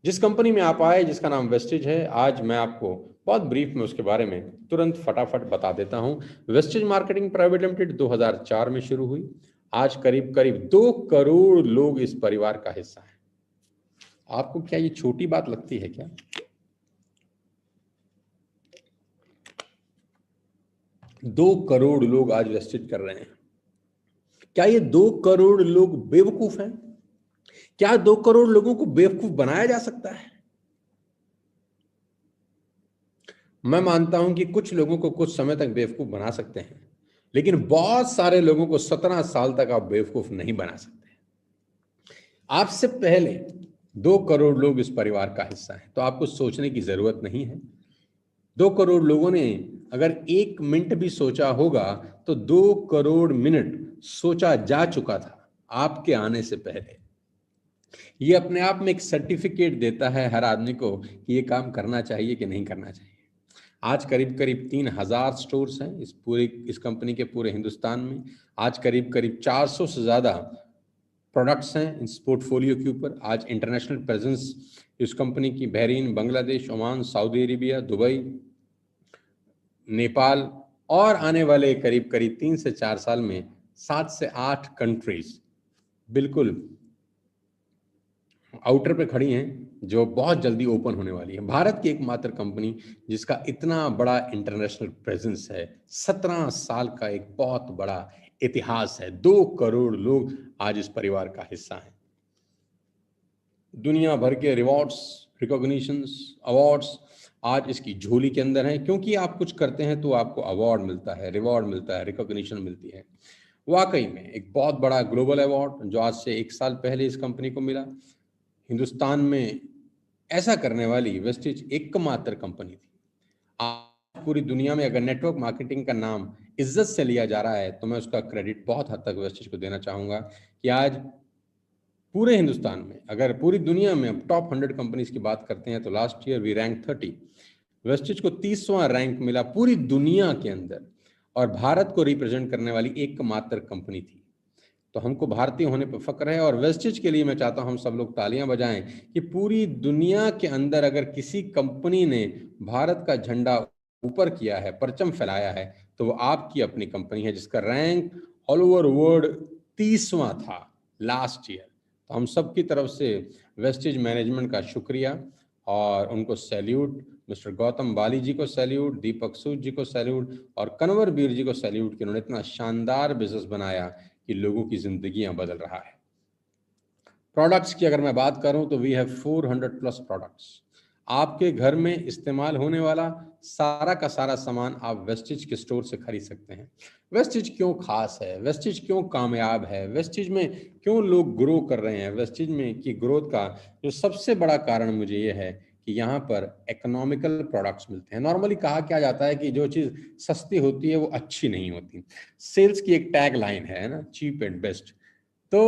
जिस कंपनी में आप आए, जिसका नाम वेस्टेज है, आज मैं आपको बहुत ब्रीफ में उसके बारे में तुरंत फटाफट बता देता हूं। वेस्टेज मार्केटिंग प्राइवेट लिमिटेड 2004 में शुरू हुई। आज करीब करीब 2 करोड़ लोग इस परिवार का हिस्सा हैं। आपको क्या ये छोटी बात लगती है क्या? 2 करोड़ लोग आज वेस्टेज कर रहे हैं। क्या ये 2 करोड़ लोग बेवकूफ हैं? क्या 2 करोड़ लोगों को बेवकूफ बनाया जा सकता है? मैं मानता हूं कि कुछ लोगों को कुछ समय तक बेवकूफ बना सकते हैं, लेकिन बहुत सारे लोगों को 17 साल तक आप बेवकूफ नहीं बना सकते। आपसे पहले 2 करोड़ लोग इस परिवार का हिस्सा हैं, तो आपको सोचने की जरूरत नहीं है। 2 करोड़ लोगों ने अगर 1 मिनट भी सोचा होगा तो 2 करोड़ मिनट सोचा जा चुका था आपके आने से पहले। ये अपने आप में एक सर्टिफिकेट देता है हर आदमी को कि ये काम करना चाहिए कि नहीं करना चाहिए। आज करीब करीब 3000 स्टोर्स हैं इस कंपनी के पूरे हिंदुस्तान में। आज करीब करीब 400 से ज़्यादा प्रोडक्ट्स हैं इस पोर्टफोलियो के ऊपर। आज इंटरनेशनल प्रेजेंस इस कंपनी की Bahrain, Bangladesh, Oman, Saudi Arabia, Dubai, Nepal और आने वाले करीब करीब 3 से 4 साल में 7 से 8 कंट्रीज बिल्कुल आउटर पे खड़ी हैं जो बहुत जल्दी ओपन होने वाली है। भारत की एकमात्र कंपनी जिसका इतना बड़ा इंटरनेशनल प्रेजेंस है। 17 साल का एक बहुत बड़ा इतिहास है। 2 करोड़ लोग आज इस परिवार का हिस्सा हैं। दुनिया भर के रिवॉर्ड्स, रिकॉग्निशंस, अवार्ड्स आज इसकी झोली के अंदर हैं, क्योंकि आप कुछ करते हैं तो आपको अवार्ड मिलता है, रिवॉर्ड मिलता है, रिकॉग्निशन मिलती है। वाकई में एक बहुत बड़ा ग्लोबल अवार्ड जो आज से 1 साल पहले इस कंपनी को मिला। हिंदुस्तान में ऐसा करने वाली वेस्टेज एकमात्र कंपनी थी। आज पूरी दुनिया में अगर नेटवर्क मार्केटिंग का नाम इज्जत से लिया जा रहा है तो मैं उसका क्रेडिट बहुत हद तक वेस्टेज को देना चाहूंगा कि आज पूरे हिंदुस्तान में, अगर पूरी दुनिया में टॉप 100 कंपनीज की बात करते हैं तो last year we rank 30। Vestige को 30वां रैंक मिला पूरी दुनिया के अंदर, और भारत को रिप्रेजेंट करने वाली एकमात्र कंपनी थी। तो हमको भारतीय होने पर फक्र है, और वेस्टेज के लिए मैं चाहता हूं हम सब लोग तालियां बजाएं कि पूरी दुनिया के अंदर अगर किसी कंपनी ने भारत का झंडा ऊपर किया है, परचम फैलाया है, तो वो आपकी अपनी कंपनी है, जिसका रैंक ऑल ओवर वर्ल्ड 30वां था लास्ट ईयर। तो हम सब की तरफ से वेस्टेज मैनेजमेंट का शुक्रिया और उनको सैल्यूट। मिस्टर गौतम बाली जी को सैल्यूट, दीपक सूद जी को सैल्यूट और कन्वर वीर जी को सैल्यूट कि उन्होंने इतना शानदार बिजनेस बनाया कि लोगों की जिंदगियां बदल रहा है। प्रोडक्ट्स की अगर मैं बात करूं तो वी हैव 400+ प्रोडक्ट्स। आपके घर में इस्तेमाल होने वाला सारा का सारा सामान आप वेस्टेज के स्टोर से खरीद सकते हैं। वेस्टेज क्यों खास है, वेस्टेज क्यों कामयाब है, वेस्टेज में क्यों लोग ग्रो कर रहे हैं, वेस्टेज में की ग्रोथ का जो सबसे बड़ा कारण मुझे ये है कि यहाँ पर इकोनॉमिकल प्रोडक्ट्स मिलते हैं। नॉर्मली कहा क्या जाता है कि जो चीज़ सस्ती होती है वो अच्छी नहीं होती। सेल्स की एक टैग लाइन है ना, चीप एंड बेस्ट। तो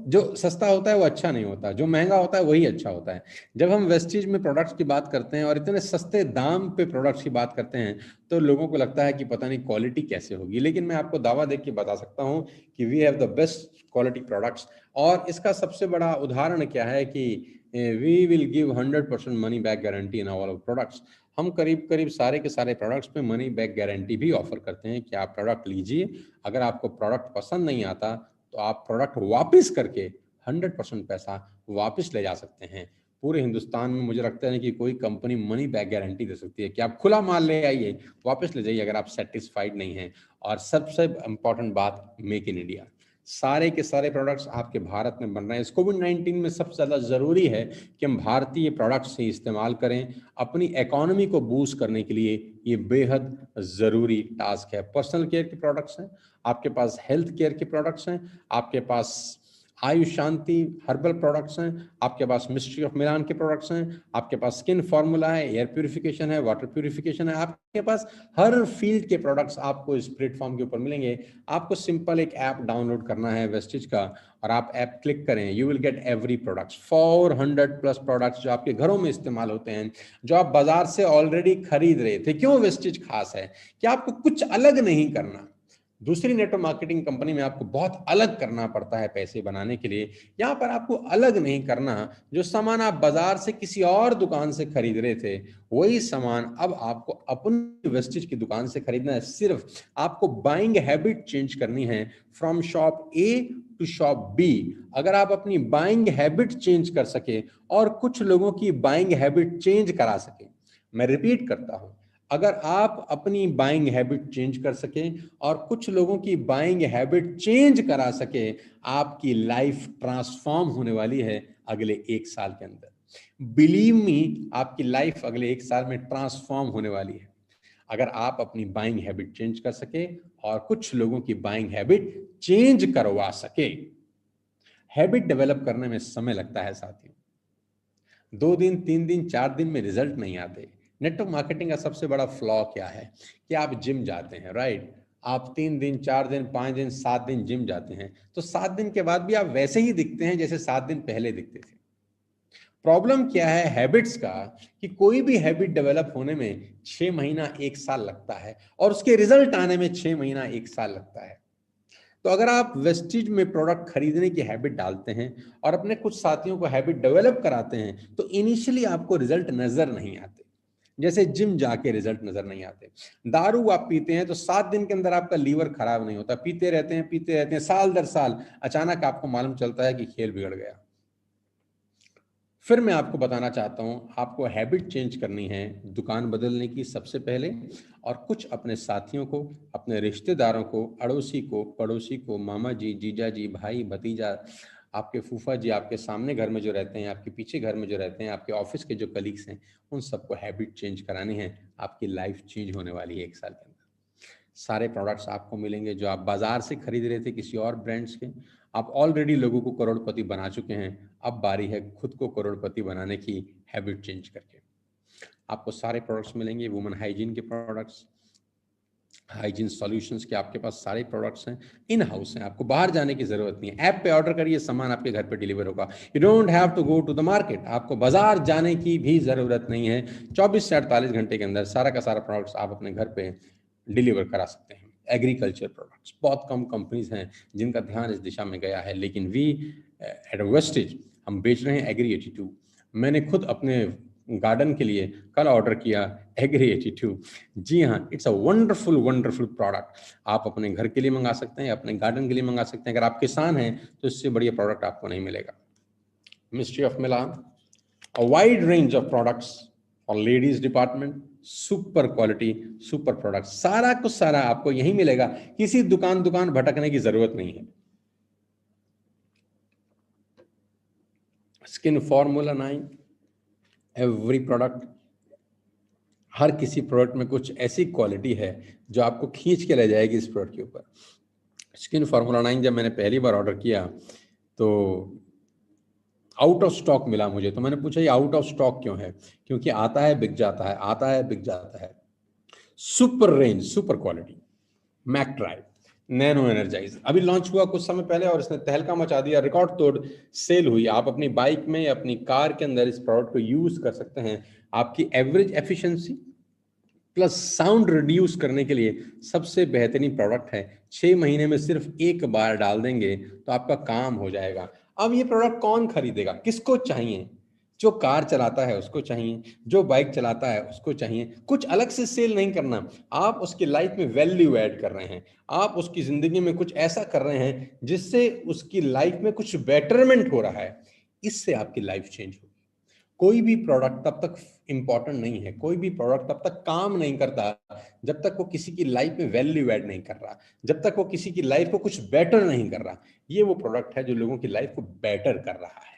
जो सस्ता होता है वो अच्छा नहीं होता, जो महंगा होता है वही अच्छा होता है। जब हम वेस्टीज में प्रोडक्ट्स की बात करते हैं और इतने सस्ते दाम पे प्रोडक्ट्स की बात करते हैं तो लोगों को लगता है कि पता नहीं क्वालिटी कैसे होगी, लेकिन मैं आपको दावा देख के बता सकता हूँ कि we have the best quality products. और इसका सबसे बड़ा उदाहरण क्या है कि we will give 100% money back guarantee in all of products. हम करीब करीब सारे के सारे प्रोडक्ट्स पे मनी बैक गारंटी भी ऑफर करते हैं कि आप प्रोडक्ट लीजिए, अगर आपको प्रोडक्ट पसंद नहीं आता तो आप प्रोडक्ट वापस करके 100% पैसा वापस ले जा सकते हैं। पूरे हिंदुस्तान में मुझे लगता है कि कोई कंपनी मनी बैक गारंटी दे सकती है कि आप खुला माल ले आइए, वापस ले जाइए अगर आप सेटिस्फाइड नहीं हैं। और सबसे इंपॉर्टेंट बात, मेक इन इंडिया। सारे के सारे प्रोडक्ट्स आपके भारत में बन रहे हैं। इस कोविड-19 में सबसे ज़्यादा ज़रूरी है कि हम भारतीय प्रोडक्ट्स ही इस्तेमाल करें। अपनी इकोनॉमी को बूस्ट करने के लिए ये बेहद ज़रूरी टास्क है। पर्सनल केयर के प्रोडक्ट्स हैं, आपके पास हेल्थ केयर के प्रोडक्ट्स हैं, आपके पास आयुष शांति हर्बल प्रोडक्ट्स हैं, आपके पास मिस्ट्री ऑफ मिलान के प्रोडक्ट्स हैं, आपके पास स्किन फॉर्मूला है, एयर प्यूरिफिकेशन है, वाटर प्यूरिफिकेशन है। आपके पास हर फील्ड के प्रोडक्ट्स आपको इस प्लेटफॉर्म के ऊपर मिलेंगे। आपको सिंपल एक ऐप डाउनलोड करना है वेस्टिज का, और आप ऐप क्लिक करें, you will get every products, 400+ products जो आपके घरों में इस्तेमाल होते हैं, जो आप बाजार से ऑलरेडी खरीद रहे थे। क्यों वेस्टिज खास है कि आपको कुछ अलग नहीं करना। दूसरी नेटवर्क मार्केटिंग कंपनी में आपको बहुत अलग करना पड़ता है पैसे बनाने के लिए। यहाँ पर आपको अलग नहीं करना। जो सामान आप बाजार से किसी और दुकान से खरीद रहे थे, वही सामान अब आपको अपनी वेस्टिज की दुकान से खरीदना है। सिर्फ आपको बाइंग हैबिट चेंज करनी है from shop A to shop B. अगर आप अपनी बाइंग हैबिट चेंज कर सके और कुछ लोगों की बाइंग हैबिट चेंज करा सके, मैं रिपीट करता हूं, अगर आप अपनी बाइंग हैबिट चेंज कर सकें और कुछ लोगों की बाइंग हैबिट चेंज करा सके, आपकी लाइफ ट्रांसफॉर्म होने वाली है अगले 1 साल के अंदर। बिलीव मी, आपकी लाइफ अगले 1 साल में ट्रांसफॉर्म होने वाली है अगर आप अपनी बाइंग हैबिट चेंज कर सके और कुछ लोगों की बाइंग हैबिट चेंज करवा सके। हैबिट डेवलप करने में समय लगता है साथियों, 2 दिन 3 दिन 4 दिन में रिजल्ट नहीं आते। नेटवर्क मार्केटिंग का सबसे बड़ा फ्लॉ क्या है कि आप जिम जाते हैं, राइट? आप 3 दिन 4 दिन 5 दिन 7 दिन जिम जाते हैं, तो 7 दिन के बाद भी आप वैसे ही दिखते हैं जैसे 7 दिन पहले दिखते थे। प्रॉब्लम क्या है हैबिट्स का कि कोई भी हैबिट डेवलप होने में 6 महीना 1 साल लगता है और उसके रिजल्ट आने में 6 महीना 1 साल लगता है। तो अगर आप वेस्टिज में प्रोडक्ट खरीदने की हैबिट डालते हैं और अपने कुछ साथियों को हैबिट डेवलप कराते हैं, तो इनिशियली आपको रिजल्ट नजर नहीं आते, जैसे जिम जाके रिजल्ट नजर नहीं आते। दारू आप पीते हैं तो 7 दिन के अंदर आपका लीवर खराब नहीं होता, पीते रहते हैं साल दर साल, अचानक आपको मालूम चलता है कि खेल बिगड़ गया। फिर मैं आपको बताना चाहता हूं, आपको हैबिट चेंज करनी है दुकान बदलने की सबसे पहले, और कुछ अपने साथियों को, अपने रिश्तेदारों को, अड़ोसी को, पड़ोसी को, मामा जी, जीजा जी, भाई, भतीजा, आपके फूफा जी, आपके सामने घर में जो रहते हैं, आपके पीछे घर में जो रहते हैं, आपके ऑफिस के जो कलीग्स हैं, उन सबको हैबिट चेंज करानी है। आपकी लाइफ चेंज होने वाली है 1 साल के अंदर। सारे प्रोडक्ट्स आपको मिलेंगे जो आप बाजार से खरीद रहे थे किसी और ब्रांड्स के। आप ऑलरेडी लोगों को करोड़पति बना चुके हैं, अब बारी है खुद को करोड़पति बनाने की, हैबिट चेंज करके। आपको सारे प्रोडक्ट्स मिलेंगे, वुमेन हाइजीन के प्रोडक्ट्स, हाइजीन सॉल्यूशंस के आपके पास सारे प्रोडक्ट्स हैं, इन हाउस हैं, आपको बाहर जाने की जरूरत नहीं है। ऐप पे ऑर्डर करिए, सामान आपके घर पे डिलीवर होगा। You don't have to go to the market, आपको बाजार जाने की भी जरूरत नहीं है। 24 से 48 घंटे के अंदर सारा का सारा प्रोडक्ट्स आप अपने घर पे डिलीवर करा सकते हैं। एग्रीकल्चर प्रोडक्ट्स, बहुत कम कंपनीज हैं जिनका ध्यान इस दिशा में गया है, लेकिन वी एट वेस्टेज हम बेच रहे हैं एग्री 82। मैंने खुद अपने गार्डन के लिए कल ऑर्डर किया एग्री 82। जी हाँ, it's a wonderful wonderful product. आप अपने घर के लिए मंगा सकते हैं, अपने गार्डन के लिए मंगा सकते हैं। अगर आप किसान हैं तो इससे बढ़िया प्रोडक्ट आपको नहीं मिलेगा। Mystery of Milan, a wide range of products for ladies department, super quality super product, सारा कुछ सारा आपको यहीं मिलेगा, किसी दुकान भटकने की जरूरत नहीं है। स्किन फॉर्मूला 9, एवरी प्रोडक्ट, हर किसी प्रोडक्ट में कुछ ऐसी क्वालिटी है जो आपको खींच के ले जाएगी इस प्रोडक्ट के ऊपर। स्किन फॉर्मूला 9 जब मैंने पहली बार ऑर्डर किया तो आउट ऑफ स्टॉक मिला मुझे, तो मैंने पूछा ये आउट ऑफ स्टॉक क्यों है? क्योंकि आता है बिक जाता है, आता है बिक जाता है। Super range, super quality, mac drive, nano energize अभी लॉन्च हुआ कुछ समय पहले और इसने तहलका मचा दिया, रिकॉर्ड तोड़ सेल हुई। आप अपनी बाइक में या अपनी कार के अंदर इस प्रोडक्ट को यूज कर सकते हैं। आपकी average efficiency plus sound reduce करने के लिए सबसे बेहतरीन प्रोडक्ट है। 6 महीने में सिर्फ एक बार डाल देंगे तो आपका काम हो जाएगा। अब ये प्रोडक्ट कौन खरीदेगा, किसको चाहिए? जो कार चलाता है उसको चाहिए, जो बाइक चलाता है उसको चाहिए। कुछ अलग से सेल नहीं करना, आप उसकी लाइफ में वैल्यू ऐड कर रहे हैं, आप उसकी जिंदगी में कुछ ऐसा कर रहे हैं जिससे उसकी लाइफ में कुछ बेटरमेंट हो रहा है। इससे आपकी लाइफ चेंज होगी। कोई भी प्रोडक्ट तब तक इंपॉर्टेंट नहीं है, कोई भी प्रोडक्ट तब तक काम नहीं करता जब तक वो किसी की लाइफ में वैल्यू ऐड नहीं कर रहा, जब तक वो किसी की लाइफ को कुछ बेटर नहीं कर रहा। ये वो प्रोडक्ट है जो लोगों की लाइफ को बेटर कर रहा है।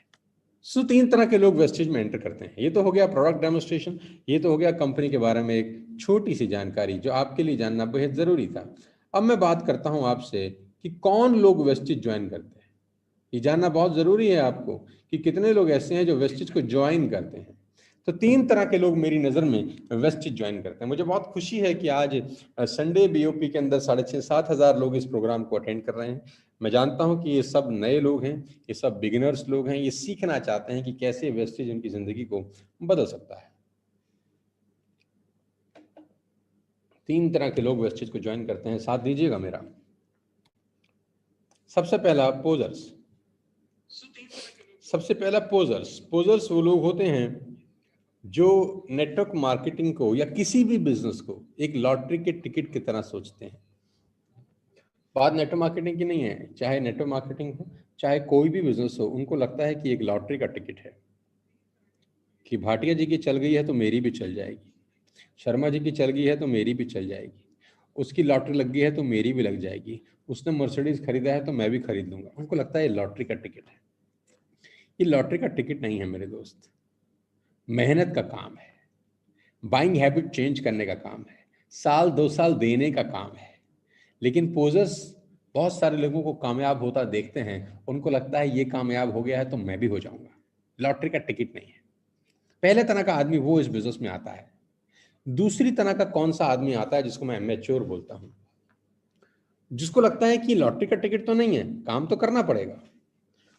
सो 3 तरह के लोग वेस्टेज में एंटर करते हैं। ये तो हो गया प्रोडक्ट डेमोस्ट्रेशन, ये तो हो गया कंपनी के बारे में एक छोटी सी जानकारी जो आपके लिए जानना बेहद जरूरी था। अब मैं बात करता हूं आपसे कि कौन लोग वेस्टेज ज्वाइन करते हैं। ये जानना बहुत जरूरी है आपको कि कितने लोग ऐसे हैं जो वेस्टेज को ज्वाइन करते हैं। तो 3 तरह के लोग मेरी नज़र में वेस्टेज ज्वाइन करते हैं। मुझे बहुत खुशी है कि आज संडे बीओपी के अंदर 6,500-7 हज़ार लोग इस प्रोग्राम को अटेंड कर रहे हैं। मैं जानता हूं कि ये सब नए लोग हैं, ये सब बिगिनर्स लोग हैं, ये सीखना चाहते हैं कि कैसे वेस्टेज उनकी जिंदगी को बदल सकता है। 3 तरह के लोग वेस्टेज को ज्वाइन करते हैं, साथ दीजिएगा मेरा। सबसे पहला पोजर्स। सबसे पहला पोजर्स। पोजर्स वो लोग होते हैं जो नेटवर्क मार्केटिंग को या किसी भी बिजनेस को एक लॉटरी के टिकट की तरह सोचते हैं। बात नेटवर्क मार्केटिंग की नहीं है, चाहे नेटवर्क मार्केटिंग हो चाहे कोई भी बिजनेस हो, उनको लगता है कि एक लॉटरी का टिकट है कि भाटिया जी की चल गई है तो मेरी भी चल जाएगी, शर्मा जी की चल गई है तो मेरी भी चल जाएगी, उसकी लॉटरी लग गई है तो मेरी भी लग जाएगी, उसने मर्सिडीज खरीदा है तो मैं भी खरीद लूंगा। उनको लगता है ये लॉटरी का टिकट है। ये लॉटरी का टिकट नहीं है मेरे दोस्त, मेहनत का काम है, बाइंग हैबिट चेंज करने का काम है, साल 2 साल देने का काम है। लेकिन पोजर्स बहुत सारे लोगों को कामयाब होता देखते हैं, उनको लगता है ये कामयाब हो गया है तो मैं भी हो जाऊंगा। लॉटरी का टिकट नहीं है। पहले तरह का आदमी वो इस बिजनेस में आता है। दूसरी तरह का कौन सा आदमी आता है जिसको मैं मैच्योर बोलता हूं, जिसको लगता है कि लॉटरी का टिकट तो नहीं है, काम तो करना पड़ेगा।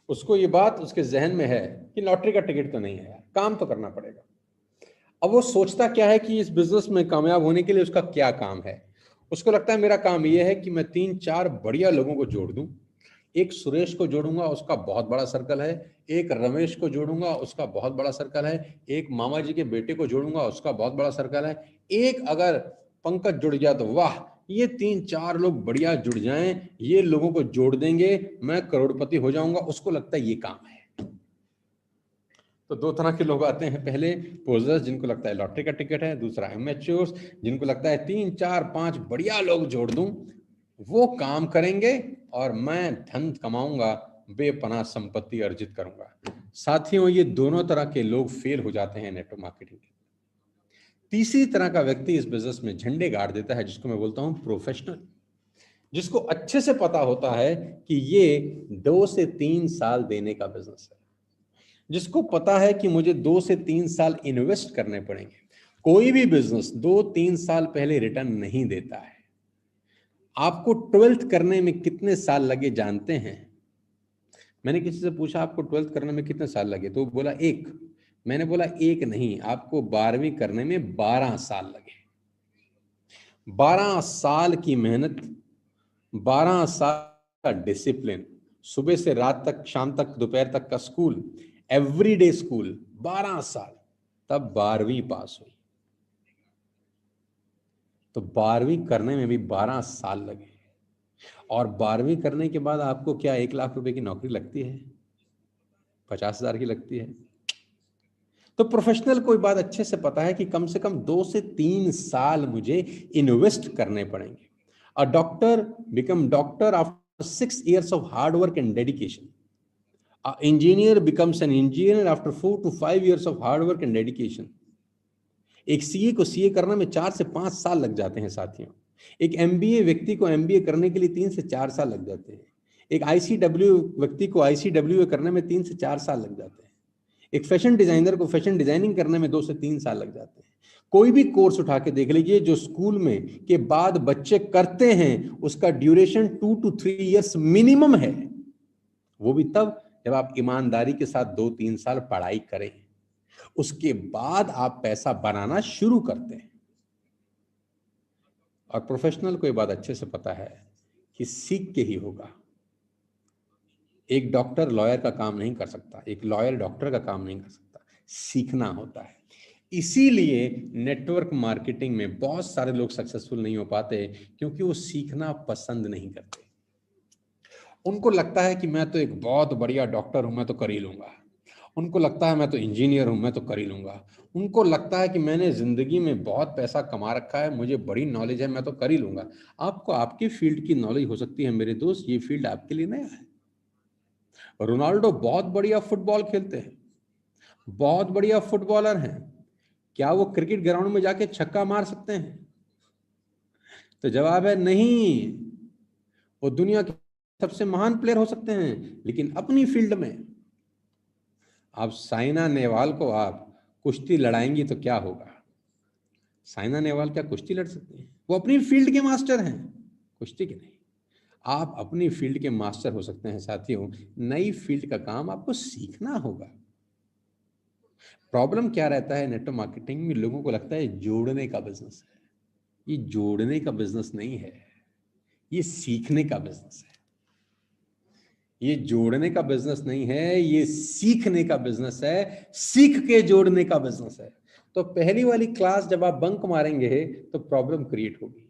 उसको ये बात उसके जहन में है कि लॉटरी का टिकट तो नहीं है यार, काम तो करना पड़ेगा। अब वो सोचता क्या है कि इस बिजनेस में कामयाब होने के लिए उसका क्या काम है। उसको लगता है मेरा काम ये है कि मैं 3-4 बढ़िया लोगों को जोड़ दूं। एक सुरेश को जोड़ूंगा, उसका बहुत बड़ा सर्कल है। एक रमेश को जोड़ूंगा, उसका बहुत बड़ा सर्कल है। एक मामा जी के बेटे को जोड़ूंगा, उसका बहुत बड़ा सर्कल है। एक अगर पंकज जुड़ गया तो वाह, ये 3-4 लोग बढ़िया जुड़ जाएं, ये लोगों को जोड़ देंगे, मैं करोड़पति हो जाऊंगा। उसको लगता है ये काम है। तो 2 तरह के लोग आते हैं, पहले पोजर्स जिनको लगता है लॉटरी का टिकट है, दूसरा एमेच्योर्स जिनको लगता है 3-4-5 बढ़िया लोग जोड़ दूं, वो काम करेंगे और मैं धन कमाऊंगा, बेपनाह संपत्ति अर्जित करूंगा। साथियों, ये दोनों तरह के लोग फेल हो जाते हैं नेटवर्क मार्केटिंग के। तीसरी तरह का व्यक्ति इस बिजनेस में झंडे गाड़ देता है, जिसको मैं बोलता हूं प्रोफेशनल, जिसको अच्छे से पता होता है कि ये 2 से 3 साल देने का बिजनेस है, जिसको पता है कि मुझे 2 से 3 साल इन्वेस्ट करने पड़ेंगे। कोई भी बिजनेस 2-3 साल पहले रिटर्न नहीं देता है। आपको 12th करने में कितने साल लगे जानते हैं? मैंने किसी से पूछा आपको 12th करने में कितने साल लगे, तो बोला 1। मैंने बोला 1 नहीं, आपको 12वीं करने में 12 साल लगे। 12 साल की मेहनत, 12 साल का डिसिप्लिन, सुबह से रात तक, शाम तक, दोपहर तक का स्कूल, एवरीडे स्कूल, 12 साल, तब 12वीं पास हुई। तो 12वीं करने में भी 12 साल लगे। और 12वीं करने के बाद आपको क्या 1 लाख रुपए की नौकरी लगती है? 50,000 की लगती है? तो प्रोफेशनल को बात अच्छे से पता है कि कम से कम 2 से 3 साल मुझे इन्वेस्ट करने पड़ेंगे। A doctor become doctor after 6 years of hard work and dedication. A engineer becomes an engineer after 4 to 5 years of hard work and dedication. एक सीए को सीए करने में 4 से 5 साल लग जाते हैं साथियों। एक एमबीए व्यक्ति को एमबीए करने के लिए 3 से 4 साल लग जाते हैं। एक आईसीडब्ल्यू व्यक्ति को आईसीडब्ल्यू करने में 3 से 4 साल लग जाते हैं। एक फैशन डिजाइनर को फैशन डिजाइनिंग करने में 2 से 3 साल लग जाते हैं। कोई भी कोर्स उठा के देख लीजिए जो स्कूल में के बाद बच्चे करते हैं, उसका ड्यूरेशन 2 to 3 इयर्स मिनिमम है। वो भी तब जब आप ईमानदारी के साथ 2-3 साल पढ़ाई करें, उसके बाद आप पैसा बनाना शुरू करते हैं। और प्रोफेशनल को ये बात अच्छे से पता है कि सीख के ही होगा। एक डॉक्टर लॉयर का काम नहीं कर सकता, एक लॉयर डॉक्टर का काम नहीं कर सकता, सीखना होता है। इसीलिए नेटवर्क मार्केटिंग में बहुत सारे लोग सक्सेसफुल नहीं हो पाते, क्योंकि वो सीखना पसंद नहीं करते। उनको लगता है कि मैं तो एक बहुत बढ़िया डॉक्टर हूं, मैं तो कर ही लूंगा। उनको लगता है मैं तो इंजीनियर हूं, मैं तो कर ही लूंगा। उनको लगता है कि मैंने जिंदगी में बहुत पैसा कमा रखा है, मुझे बड़ी नॉलेज है, मैं तो कर ही लूंगा। आपको आपकी फील्ड की नॉलेज हो सकती है मेरे दोस्त, ये फील्ड आपके लिए नया है। रोनाल्डो बहुत बढ़िया फुटबॉल खेलते हैं, बहुत बढ़िया फुटबॉलर हैं। क्या वो क्रिकेट ग्राउंड में जाके छक्का मार सकते हैं? तो जवाब है नहीं। वो दुनिया के सबसे महान प्लेयर हो सकते हैं, लेकिन अपनी फील्ड में। आप साइना नेहवाल को आप कुश्ती लड़ाएंगी तो क्या होगा? साइना नेहवाल क्या कुश्ती लड़ सकती हैं? वो अपनी फील्ड के मास्टर हैं, कुश्ती के नहीं। आप अपनी फील्ड के मास्टर हो सकते हैं साथियों, नई फील्ड का काम आपको सीखना होगा। प्रॉब्लम क्या रहता है नेटवर्क मार्केटिंग में, लोगों को लगता है जोड़ने का बिजनेस है। ये जोड़ने का बिजनेस नहीं है, ये सीखने का बिजनेस है। ये जोड़ने का बिजनेस नहीं है, ये सीखने का बिजनेस है, सीख के जोड़ने का बिजनेस है। तो पहली वाली क्लास जब आप बंक मारेंगे तो प्रॉब्लम क्रिएट होगी।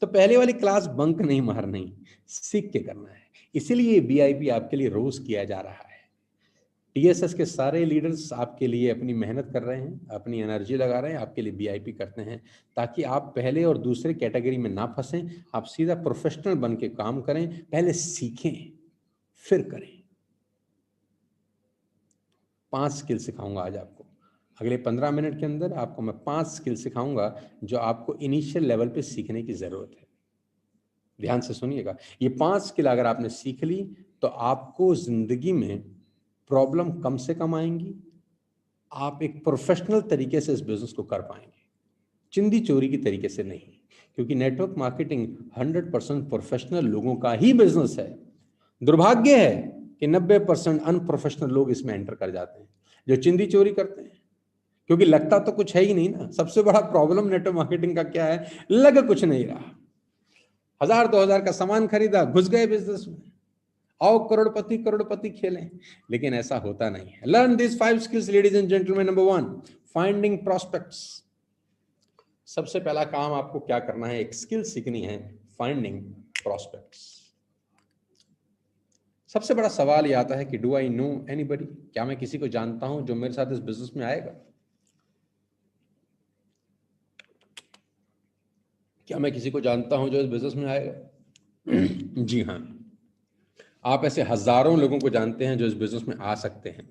तो पहले वाली क्लास बंक नहीं मारनी, सीख के करना है। इसीलिए बीआईपी आपके लिए रोज किया जा रहा है। टीएसएस के सारे लीडर्स आपके लिए अपनी मेहनत कर रहे हैं, अपनी एनर्जी लगा रहे हैं, आपके लिए बीआईपी करते हैं, ताकि आप पहले और दूसरे कैटेगरी में ना फंसें, आप सीधा प्रोफेशनल बन के काम करें। पहले सीखें फिर करें। 5 स्किल सिखाऊंगा आज आपको। अगले 15 मिनट के अंदर आपको मैं 5 स्किल सिखाऊंगा जो आपको इनिशियल लेवल पे सीखने की जरूरत है। ध्यान से सुनिएगा। ये 5 स्किल अगर आपने सीख ली तो आपको जिंदगी में प्रॉब्लम कम से कम आएंगी। आप एक प्रोफेशनल तरीके से इस बिजनेस को कर पाएंगे, चिंदी चोरी की तरीके से नहीं। क्योंकि नेटवर्क मार्केटिंग 100% प्रोफेशनल लोगों का ही बिजनेस है। दुर्भाग्य है कि 90% अनप्रोफेशनल लोग इसमें एंटर कर जाते हैं, जो चिंदी चोरी करते हैं, क्योंकि लगता तो कुछ है ही नहीं ना। सबसे बड़ा प्रॉब्लम नेटवर्क मार्केटिंग का क्या है? लग कुछ नहीं रहा। 1000-2000 का सामान खरीदा, घुस गए बिजनेस में, आओ करोड़पति करोड़पति खेलें। लेकिन ऐसा होता नहीं है। Learn this 5 skills ladies and gentleman. Number 1, finding prospects. सबसे पहला काम आपको क्या करना है? एक स्किल सीखनी है, फाइंडिंग प्रोस्पेक्ट्स। सबसे बड़ा सवाल ये आता है कि डू आई नो एनीबडी? क्या मैं किसी को जानता हूं जो मेरे साथ इस बिजनेस में आएगा? क्या मैं किसी को जानता हूं जो इस बिजनेस में आएगा? जी हाँ, आप ऐसे हजारों लोगों को जानते हैं जो इस बिजनेस में आ सकते हैं।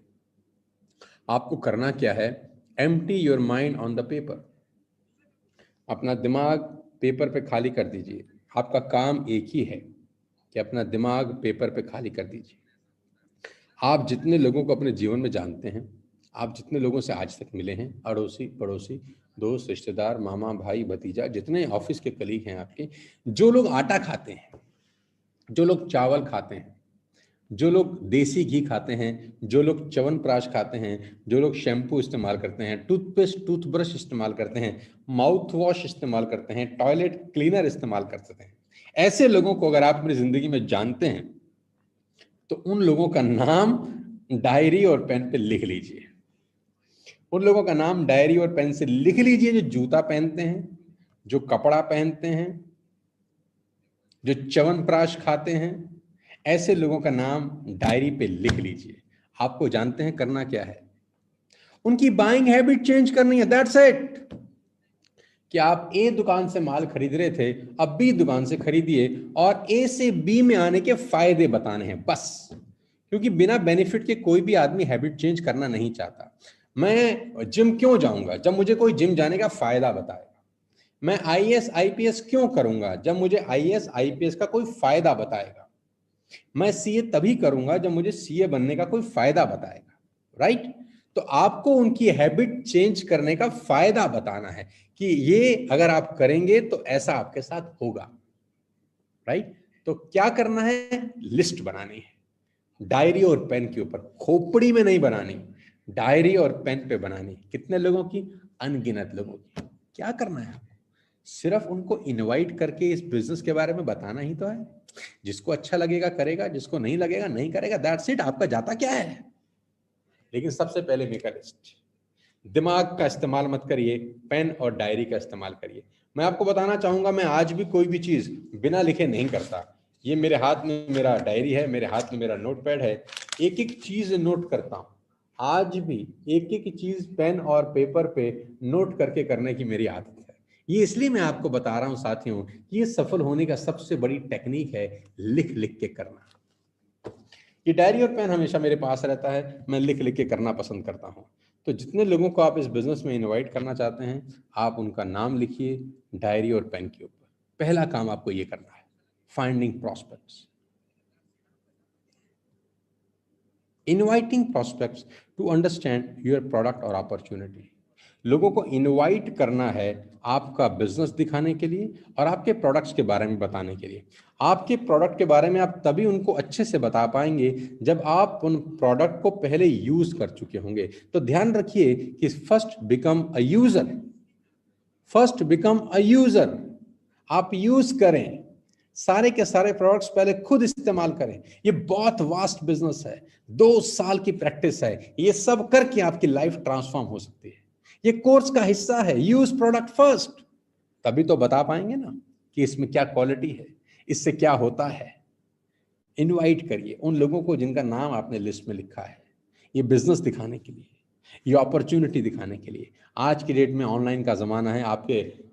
आपको करना क्या है? Empty your mind on the paper. अपना दिमाग पेपर पे खाली कर दीजिए। आपका काम एक ही है कि अपना दिमाग पेपर पे खाली कर दीजिए। आप जितने लोगों को अपने जीवन में जानते हैं, आप जितने लोगों से आज तक मिले हैं, अड़ोसी पड़ोसी, दोस्त रिश्तेदार, मामा भाई भतीजा, जितने ऑफिस के कलीग हैं आपके, जो लोग आटा खाते हैं, जो लोग चावल खाते हैं, जो लोग देसी घी खाते हैं, जो लोग च्यवनप्राश खाते हैं, जो लोग शैम्पू इस्तेमाल करते हैं, टूथपेस्ट टूथब्रश इस्तेमाल करते हैं, माउथ वॉश इस्तेमाल करते हैं, टॉयलेट क्लीनर इस्तेमाल करते हैं, ऐसे लोगों को अगर आप अपनी जिंदगी में जानते हैं तो उन लोगों का नाम डायरी और पेन पे लिख लीजिए। उन लोगों का नाम डायरी और पेन से लिख लीजिए जो जूता पहनते हैं, जो कपड़ा पहनते हैं, जो च्यवनप्राश खाते हैं। ऐसे लोगों का नाम डायरी पे लिख लीजिए। आपको जानते हैं करना क्या है? उनकी बाइंग हैबिट चेंज करनी है, दैट्स इट। कि आप ए दुकान से माल खरीद रहे थे, अब बी दुकान से खरीदिए और ए से बी में आने के फायदे बताने हैं बस। क्योंकि बिना बेनिफिट के कोई भी आदमी हैबिट चेंज करना नहीं चाहता। मैं जिम क्यों जाऊंगा? जब मुझे कोई जिम जाने का फायदा बताएगा। मैं आईएएस आईपीएस क्यों करूंगा? जब मुझे आईएएस आईपीएस का कोई फायदा बताएगा। मैं सीए तभी करूंगा जब मुझे सीए बनने का कोई फायदा बताएगा, राइट? तो आपको उनकी हैबिट चेंज करने का फायदा बताना है कि ये अगर आप करेंगे तो ऐसा आपके साथ होगा, राइट। तो क्या करना है, लिस्ट बनानी है डायरी और पेन के ऊपर, खोपड़ी में नहीं बनानी, डायरी और पेन पे बनानी। कितने लोगों की, अनगिनत लोगों की। क्या करना है आपको, सिर्फ उनको इनवाइट करके इस बिजनेस के बारे में बताना ही तो है। जिसको अच्छा लगेगा करेगा, जिसको नहीं लगेगा नहीं करेगा, दैट्स इट। आपका जाता क्या है। लेकिन सबसे पहले मेक अ लिस्ट। दिमाग का इस्तेमाल मत करिए, पेन और डायरी का इस्तेमाल करिए। मैं आपको बताना चाहूंगा, मैं आज भी कोई भी चीज बिना लिखे नहीं करता। ये मेरे हाथ में मेरा डायरी है, मेरे हाथ में मेरा नोटपैड है, एक एक चीज नोट करता हूं। आज भी एक एक चीज पेन और पेपर पे नोट करके करने की मेरी आदत है। ये इसलिए मैं आपको बता रहा हूं साथियों कि ये सफल होने का सबसे बड़ी टेक्निक है, लिख लिख के करना। ये डायरी और पेन हमेशा मेरे पास रहता है, मैं लिख लिख के करना पसंद करता हूँ। तो जितने लोगों को आप इस बिजनेस में इनवाइट करना चाहते हैं, आप उनका नाम लिखिए डायरी और पेन के ऊपर। पहला काम आपको ये करना है, finding prospects, inviting prospects to understand your product और अपॉर्चुनिटी। लोगों को इनवाइट करना है आपका बिजनेस दिखाने के लिए और आपके प्रोडक्ट्स के बारे में बताने के लिए। आपके प्रोडक्ट के बारे में आप तभी उनको अच्छे से बता पाएंगे जब आप उन प्रोडक्ट को पहले यूज कर चुके होंगे। तो ध्यान रखिए कि first become a user, first become a user. आप यूज करें, सारे के सारे प्रोडक्ट्स पहले खुद इस्तेमाल करें। ये बहुत वास्ट बिजनेस है, 2 साल की प्रैक्टिस है, ये सब करके आपकी लाइफ ट्रांसफॉर्म हो सकती है। ये कोर्स का हिस्सा है, यूज प्रोडक्ट फर्स्ट। तभी तो बता पाएंगे ना कि इसमें क्या क्वालिटी है, इससे क्या होता है। इनवाइट करिए उन लोगों को जिनका नाम आपने लिस्ट में लिखा है, ये बिजनेस दिखाने के लिए, ये अपॉर्चुनिटी दिखाने के लिए। आज की डेट में ऑनलाइन का ज़माना है,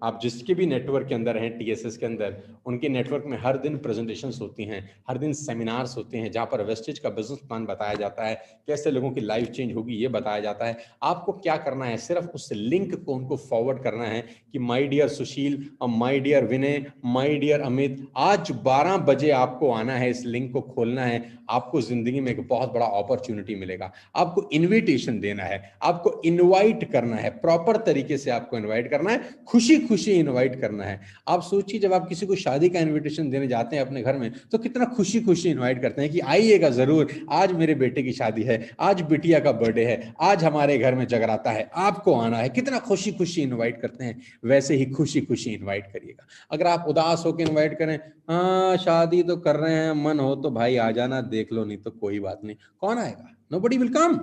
आप जिसके भी नेटवर्क के अंदर हैं, टीएसएस के अंदर, उनके नेटवर्क में हर दिन प्रेजेंटेशंस होती हैं, हर दिन सेमिनार्स होते हैं जहाँ पर वेस्टेज का बिजनेस प्लान बताया जाता है, कैसे लोगों की लाइफ चेंज होगी ये बताया जाता है। आपको क्या करना है, सिर्फ उस लिंक को उनको फॉरवर्ड करना है कि माय डियर सुशील और my dear Vinay, my dear Amit, आज 12 बजे आपको आना है, इस लिंक को खोलना है, आपको जिंदगी में एक बहुत बड़ा अपॉर्चुनिटी मिलेगा। आपको इन्विटेशन देना है, आपको इनवाइट करना है, प्रॉपर तरीके से आपको इनवाइट करना है, खुशी खुशी इनवाइट करना है। आप सोचिए जब आप किसी को शादी का इनविटेशन देने जाते हैं अपने घर में, तो कितना खुशी खुशी इनवाइट करते हैं कि आइएगा जरूर, आज मेरे बेटे की शादी है, आज बिटिया का बर्थडे है, आज हमारे घर में जगराता है, आपको आना है। कितना खुशी खुशी इनवाइट करते हैं, वैसे ही खुशी खुशी इनवाइट करिएगा। अगर आप उदास होकर इनवाइट करें, हाँ शादी तो कर रहे हैं, मन हो तो भाई आ जाना, देख लो नहीं तो कोई बात नहीं, कौन आएगा, नोबडी विल कम।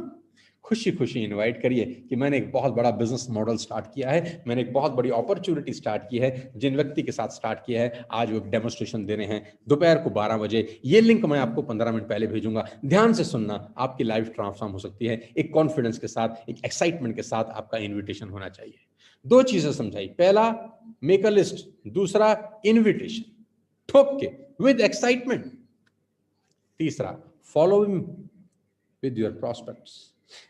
खुशी खुशी इनवाइट करिए कि मैंने एक बहुत बड़ा बिजनेस मॉडल स्टार्ट किया है, मैंने एक बहुत बड़ी अपॉर्चुनिटी स्टार्ट की है। जिन व्यक्ति के साथ स्टार्ट किया है, आज वो डेमोस्ट्रेशन दे रहे हैं दोपहर को 12 बजे, ये लिंक मैं आपको 15 मिनट पहले भेजूंगा, ध्यान से सुनना, आपकी लाइफ ट्रांसफॉर्म हो सकती है। एक कॉन्फिडेंस के साथ, एक एक्साइटमेंट के साथ आपका इन्विटेशन होना चाहिए। 2 चीजें समझाई, पहला मेक अ लिस्ट, दूसरा इन्विटेशन ठोक के विद एक्साइटमेंट, तीसरा फॉलो विद योर प्रॉस्पेक्ट्स।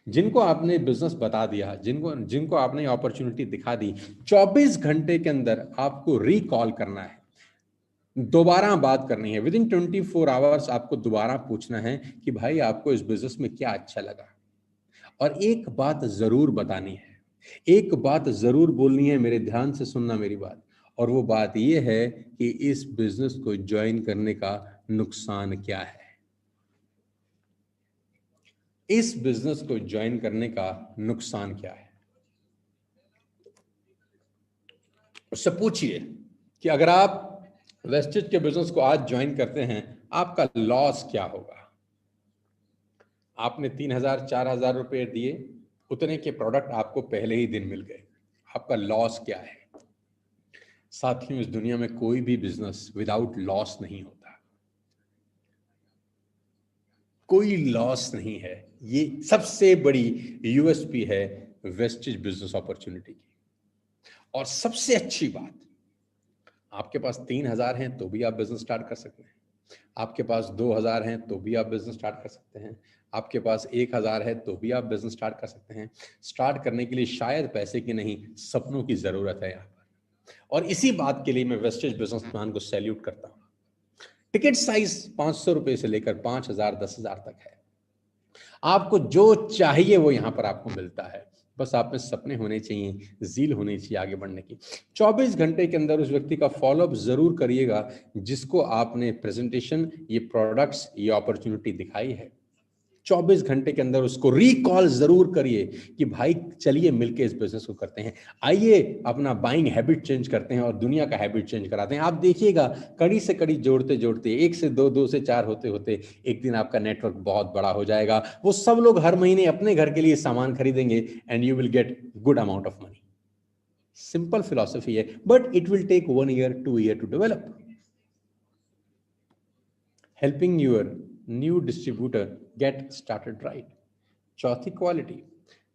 जिनको आपने बिजनेस बता दिया, जिनको जिनको आपने अपॉर्चुनिटी दिखा दी, 24 घंटे के अंदर आपको रिकॉल करना है, दोबारा बात करनी है। विद इन 24 आवर्स आपको दोबारा पूछना है कि भाई आपको इस बिजनेस में क्या अच्छा लगा। और एक बात जरूर बतानी है, एक बात जरूर बोलनी है, मेरे ध्यान से सुनना मेरी बात। और वो बात ये है कि इस बिजनेस को ज्वाइन करने का नुकसान क्या है। इस बिजनेस को ज्वाइन करने का नुकसान क्या है, उससे पूछिए कि अगर आप वेस्टेज के बिजनेस को आज ज्वाइन करते हैं, आपका लॉस क्या होगा। आपने 3,000 4,000 रुपए दिए, उतने के प्रोडक्ट आपको पहले ही दिन मिल गए, आपका लॉस क्या है। साथियों, इस दुनिया में कोई भी बिजनेस विदाउट लॉस नहीं होता, कोई लॉस नहीं है। ये सबसे बड़ी यूएसपी है वेस्टेज बिजनेस अपॉर्चुनिटी की। और सबसे अच्छी बात, आपके पास 3,000 हैं तो भी आप बिजनेस स्टार्ट कर सकते हैं, आपके पास 2,000 हैं तो भी आप बिजनेस स्टार्ट कर सकते हैं, आपके पास 1,000 है तो भी आप बिजनेस स्टार्ट कर सकते हैं। स्टार्ट करने के लिए शायद पैसे की नहीं, सपनों की जरूरत है यहाँ पर। और इसी बात के लिए मैं वेस्टेज बिजनेस प्लान को सैल्यूट करता हूँ। टिकट साइज 500 रुपए से लेकर 5,000 10,000 तक है। आपको जो चाहिए वो यहाँ पर आपको मिलता है। बस आप में सपने होने चाहिए, ज़ील होनी चाहिए आगे बढ़ने की। 24 घंटे के अंदर उस व्यक्ति का फ़ॉलो-अप ज़रूर करिएगा जिसको आपने प्रेज़ेंटेशन, ये प्रोडक्ट्स, ये अपॉर्च्युनिटी दिखाई है। 24 घंटे के अंदर उसको रिकॉल ज़रूर करिए कि भाई चलिए मिलके इस बिज़नेस को करते हैं। आइए अपना बाइंग हैबिट चेंज करते हैं और दुनिया का हैबिट चेंज कराते हैं। आप देखिएगा कड़ी से कड़ी जोड़ते-जोड़ते 1 से 2, 2 से 4 होते-होते एक दिन आपका नेटवर्क बहुत बड़ा हो जाएगा। वो सब लोग हर महीने अपने घर के लिए सामान खरीदेंगे and you will get good amount of money. Simple philosophy है, but it will take 1 year, 2 year to develop. Helping your new distributor get started right. चौथी क्वालिटी,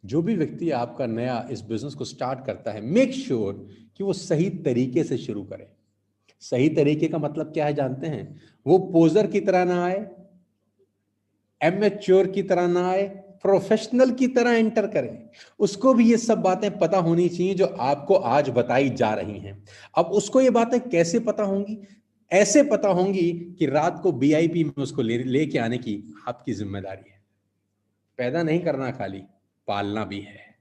जो भी व्यक्ति आपका नया इस बिजनेस को स्टार्ट करता है, मेक श्योर कि वो सही तरीके से शुरू करे। सही तरीके का मतलब क्या है जानते हैं? वो पोजर की तरह ना आए, एमेच्योर की तरह ना आए, प्रोफेशनल की तरह एंटर करें। उसको भी ये सब बातें पता होनी चाहिए जो आपको आज बताई जा रही हैं। अब उसको ये बातें कैसे पता होंगी? ऐसे पता होंगी कि रात को बीआईपी में उसको लेके आने की आपकी जिम्मेदारी है। पैदा नहीं करना खाली, पालना भी है।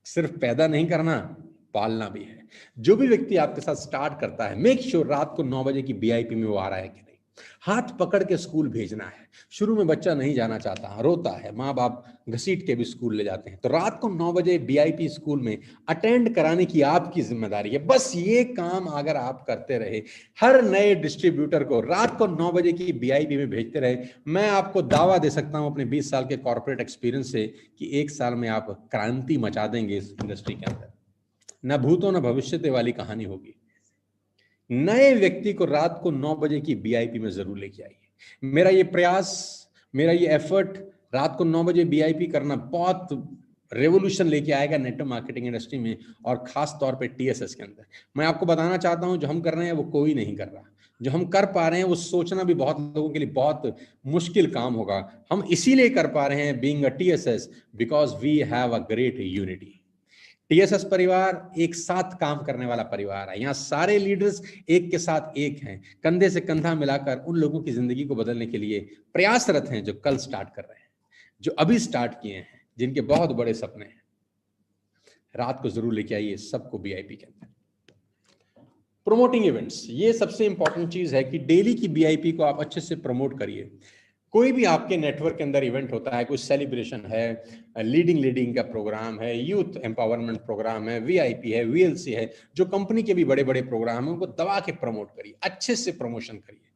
सिर्फ पैदा नहीं करना, पालना भी है। जो भी व्यक्ति आपके साथ स्टार्ट करता है, मेक श्योर रात को 9 बजे की बीआईपी में वो आ रहा है कि नहीं। हाथ पकड़ के स्कूल भेजना है। शुरू में बच्चा नहीं जाना चाहता, रोता है, माँ बाप घसीट के भी स्कूल ले जाते हैं, तो रात को 9 बजे बीआईपी स्कूल में अटेंड कराने की आपकी जिम्मेदारी है। बस ये काम अगर आप करते रहे, हर नए डिस्ट्रीब्यूटर को रात को 9 बजे की बीआईपी में भेजते रहे, मैं आपको दावा दे सकता हूं अपने 20 साल के कॉर्पोरेट एक्सपीरियंस से कि 1 साल में आप क्रांति मचा देंगे इस इंडस्ट्री के अंदर। न भूतो न भविष्यते वाली कहानी होगी। नए व्यक्ति को रात को 9 बजे की बीआईपी में जरूर लेके आइए। मेरा ये प्रयास, मेरा ये एफर्ट रात को 9 बजे बीआईपी करना बहुत रेवोल्यूशन लेके आएगा नेटवर्क मार्केटिंग इंडस्ट्री में, और खास तौर पे टीएसएस के अंदर। मैं आपको बताना चाहता हूं, जो हम कर रहे हैं वो कोई नहीं कर रहा। जो हम कर पा रहे हैं वो सोचना भी बहुत लोगों के लिए बहुत मुश्किल काम होगा। हम इसीलिए कर पा रहे हैं being a TSS because we have a great unity. TSS परिवार एक साथ काम करने वाला परिवार है। यहाँ सारे लीडर्स एक के साथ एक हैं, कंधे से कंधा मिलाकर उन लोगों की जिंदगी को बदलने के लिए प्रयासरत हैं जो कल स्टार्ट कर रहे हैं, जो अभी स्टार्ट किए हैं, जिनके बहुत बड़े सपने हैं। रात को जरूर लेके आइए सबको बीआईपी के अंदर। प्रमोटिंग इवेंट्स, ये सबसे इंपॉर्टेंट चीज है कि डेली की बीआईपी को आप अच्छे से प्रमोट करिए। कोई भी आपके नेटवर्क के अंदर इवेंट होता है, कोई सेलिब्रेशन है, लीडिंग लीडिंग का प्रोग्राम है, यूथ एम्पावरमेंट प्रोग्राम है, वीआईपी है, वीएलसी है, जो कंपनी के भी बड़े बड़े प्रोग्राम है, उनको दबा के प्रमोट करिए, अच्छे से प्रमोशन करिए।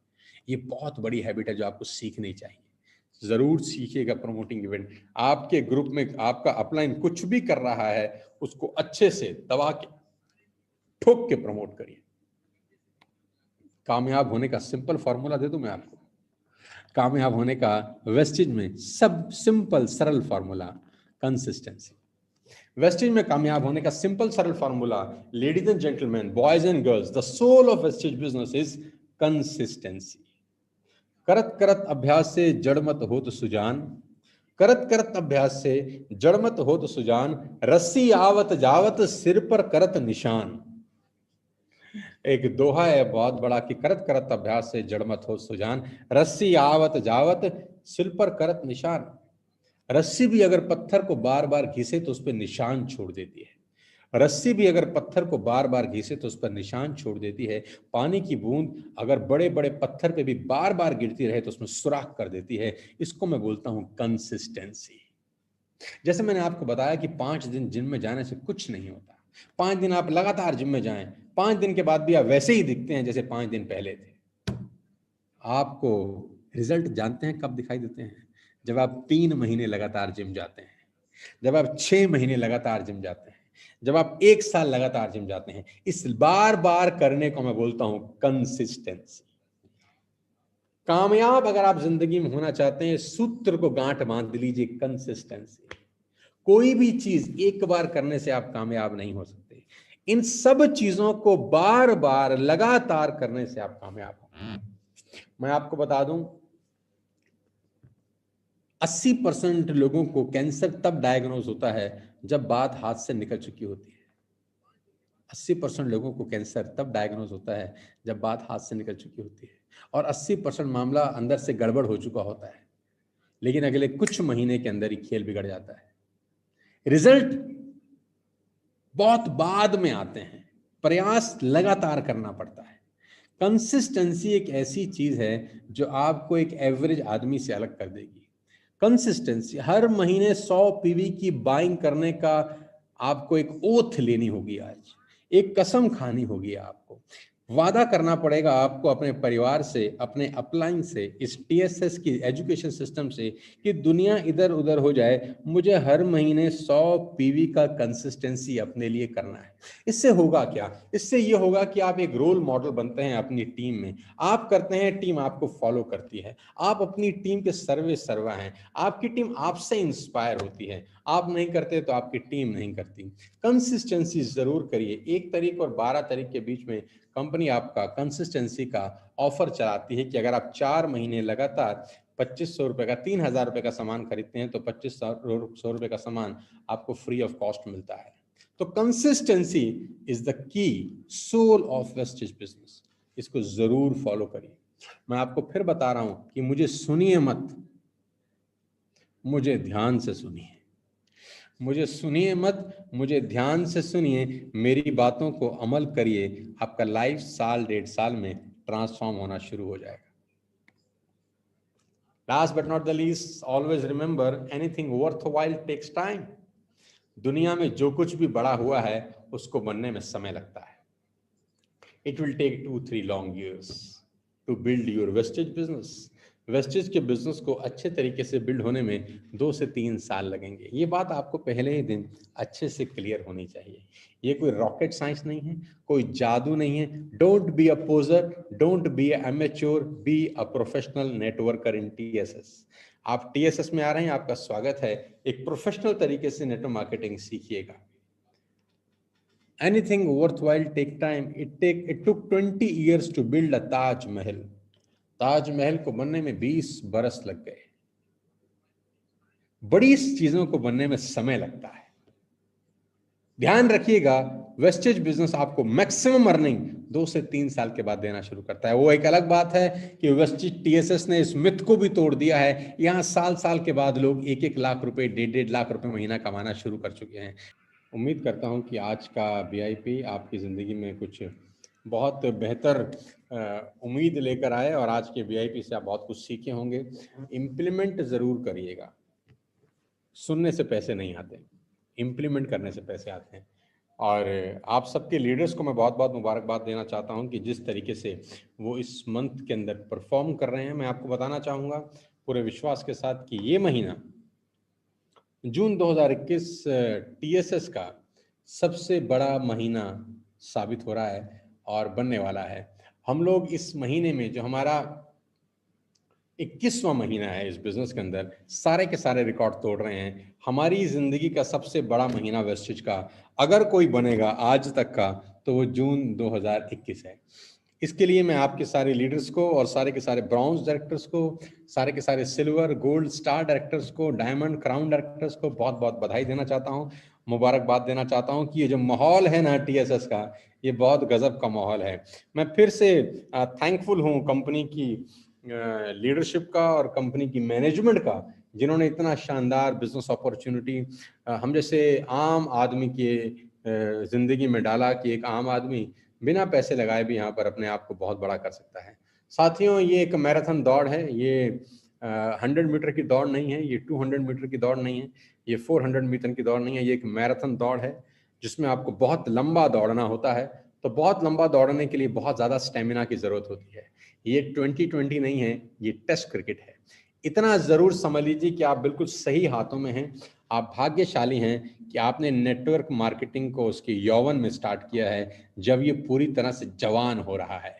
ये बहुत बड़ी हैबिट है जो आपको सीखनी चाहिए। जरूर सीखिएगा प्रमोटिंग इवेंट। आपके ग्रुप में आपका अपलाइन कुछ भी कर रहा है, उसको अच्छे से दबा के ठोक के प्रमोट करिए। कामयाब होने का सिंपल फॉर्मूला दे दूं मैं आपको। कामयाब होने का वेस्टेज में सब सिंपल सरल फॉर्मूला, कंसिस्टेंसी। वेस्टेज में कामयाब होने का सिंपल सरल formula, ladies and gentleman, boys and girls, the soul of Vestige business is consistency. करत करत अभ्यास से जड़ मत हो तो सुजान, करत करत अभ्यास से जड़ मत हो तो सुजान, रस्सी आवत जावत सिर पर करत निशान। एक दोहा है बहुत बड़ा कि करत करत अभ्यास से जड़ मत हो सुजान, रस्सी आवत जावत सिर पर करत निशान। रस्सी भी अगर पत्थर को बार बार घिसे तो उस पर निशान छोड़ देती है। रस्सी भी अगर पत्थर को बार बार घिसे तो उस पर निशान छोड़ देती है। पानी की बूंद अगर बड़े बड़े पत्थर पे भी बार बार गिरती रहे तो उसमें सुराख कर देती है। इसको मैं बोलता हूं कंसिस्टेंसी। जैसे मैंने आपको बताया कि 5 दिन जिम में जाने से कुछ नहीं होता। 5 दिन आप लगातार जिम में जाएं, 5 दिन के बाद भी आप वैसे ही दिखते हैं जैसे 5 दिन पहले थे। आपको रिजल्ट जानते हैं कब दिखाई देते हैं? जब आप 3 महीने लगातार जिम जाते हैं, जब आप 6 महीने लगातार जिम जाते हैं, जब आप 1 साल लगातार जिम जाते हैं। इस बार बार करने को मैं बोलता हूं कंसिस्टेंसी। कामयाब अगर आप जिंदगी में होना चाहते हैं, सूत्र को गांठ बांध लीजिए, कंसिस्टेंसी। कोई भी चीज एक बार करने से आप कामयाब नहीं हो सकते। इन सब चीजों को बार बार लगातार करने से आप कामयाब हो। मैं आपको बता दूं, 80% लोगों को कैंसर तब डायग्नोज होता है जब बात हाथ से निकल चुकी होती है। 80% लोगों को कैंसर तब डायग्नोज होता है जब बात हाथ से निकल चुकी होती है, और 80% मामला अंदर से गड़बड़ हो चुका होता है। लेकिन अगले कुछ महीने के अंदर ही खेल बिगड़ जाता है। रिजल्ट बहुत बाद में आते हैं, प्रयास लगातार करना पड़ता है। कंसिस्टेंसी एक ऐसी चीज है जो आपको एक एवरेज आदमी से अलग कर देगी। कंसिस्टेंसी, हर महीने 100 पीवी की बाइंग करने का आपको एक ओथ लेनी होगी, आज एक कसम खानी होगी, आपको वादा करना पड़ेगा आपको अपने परिवार से, अपने अपलाइन से, इस टीएसएस की एजुकेशन सिस्टम से कि दुनिया इधर उधर हो जाए, मुझे हर महीने 100 पीवी का कंसिस्टेंसी अपने लिए करना है। इससे होगा क्या? इससे ये होगा कि आप एक रोल मॉडल बनते हैं अपनी टीम में। आप करते हैं, टीम आपको फॉलो करती है। आप अपनी टीम के सर्वे सर्वा हैं। आपकी टीम आपसे इंस्पायर होती है। आप नहीं करते तो आपकी टीम नहीं करती। कंसिस्टेंसी जरूर करिए। 1 तारीख और 12 तारीख के बीच में कंपनी आपका कंसिस्टेंसी का ऑफर चलाती है कि अगर आप 4 महीने लगातार 2500 रुपए का, 3000 रुपए का सामान खरीदते हैं तो 2500 रुपए का सामान आपको फ्री ऑफ कॉस्ट मिलता है। तो consistency is the key, soul of Vestige business. इसको जरूर फॉलो करिए। मैं आपको फिर बता रहा हूं कि मुझे सुनिए मत, मुझे ध्यान से सुनिए। मुझे सुनिए मत, मुझे ध्यान से सुनिए, मेरी बातों को अमल करिए। आपका लाइफ साल 1.5 साल में ट्रांसफॉर्म होना शुरू हो जाएगा। Last but not the least, always remember, anything worthwhile takes time. दुनिया में जो कुछ भी बड़ा हुआ है उसको बनने में समय लगता है। It will take 2-3 long years to build your wastage business. Wastage के बिजनेस को अच्छे तरीके से बिल्ड होने में 2 से 3 साल लगेंगे। ये बात आपको पहले ही दिन अच्छे से क्लियर होनी चाहिए। ये कोई रॉकेट साइंस नहीं है, कोई जादू नहीं है। Don't be a पोजर, don't be a amateur, be a professional networker in TSS. आप टीएसएस में आ रहे हैं, आपका स्वागत है। एक प्रोफेशनल तरीके से नेटवर्क मार्केटिंग सीखिएगा। Anything worthwhile take time. It took 20 years to build a Taj Mahal. Taj Mahal को बनने में 20 बरस लग गए। बड़ी चीजों को बनने में समय लगता है। ध्यान रखिएगा, वेस्टेज बिजनेस आपको मैक्सिमम अर्निंग 2 से 3 साल के बाद देना शुरू करता है। वो एक अलग बात है कि वेस्टेज टीएसएस ने इस मिथ को भी तोड़ दिया है। यहां साल साल के बाद लोग 1-1 लाख रुपए, 1.5 लाख रुपए महीना कमाना शुरू कर चुके हैं। उम्मीद करता हूं कि आज का वीआईपी आपकी ज़िंदगी में कुछ बहुत बेहतर उम्मीद लेकर आए और आज के वीआईपी से आप बहुत कुछ सीखे होंगे। इम्प्लीमेंट ज़रूर करिएगा। सुनने से पैसे नहीं आते, इम्प्लीमेंट करने से पैसे आते हैं। और आप सबके लीडर्स को मैं बहुत बहुत मुबारकबाद देना चाहता हूं कि जिस तरीके से वो इस मंथ के अंदर परफॉर्म कर रहे हैं। मैं आपको बताना चाहूँगा पूरे विश्वास के साथ कि ये महीना जून 2021 टीएसएस का सबसे बड़ा महीना साबित हो रहा है और बनने वाला है। हम लोग इस महीने में, जो हमारा 21वां महीना है इस बिजनेस के अंदर, सारे के सारे रिकॉर्ड तोड़ रहे हैं। हमारी जिंदगी का सबसे बड़ा महीना वेस्टेज का अगर कोई बनेगा आज तक का तो वो जून 2021 है। इसके लिए मैं आपके सारे लीडर्स को और सारे के सारे ब्रॉन्ज डायरेक्टर्स को, सारे के सारे सिल्वर गोल्ड स्टार डायरेक्टर्स को, डायमंड क्राउन डायरेक्टर्स को बहुत बहुत बधाई देना चाहता हूं, मुबारकबाद देना चाहता हूं कि ये जो माहौल है ना टीएसएस का, ये बहुत गजब का माहौल है। मैं फिर से थैंकफुल हूं कंपनी की लीडरशिप का और कंपनी की मैनेजमेंट का, जिन्होंने इतना शानदार बिजनेस अपॉर्चुनिटी हम जैसे आम आदमी के जिंदगी में डाला कि एक आम आदमी बिना पैसे लगाए भी यहाँ पर अपने आप को बहुत बड़ा कर सकता है। साथियों, ये एक मैराथन दौड़ है। ये 100 मीटर की दौड़ नहीं है, ये 200 मीटर की दौड़ नहीं है, ये 400 मीटर की दौड़ नहीं है। ये एक मैराथन दौड़ है जिसमें आपको बहुत लंबा दौड़ना होता है। तो बहुत लंबा दौड़ने के लिए बहुत ज़्यादा स्टेमिना की ज़रूरत होती है। ये 2020 नहीं है, ये टेस्ट क्रिकेट है। इतना ज़रूर समझ लीजिए कि आप बिल्कुल सही हाथों में हैं। आप भाग्यशाली हैं कि आपने नेटवर्क मार्केटिंग को उसके यौवन में स्टार्ट किया है, जब ये पूरी तरह से जवान हो रहा है।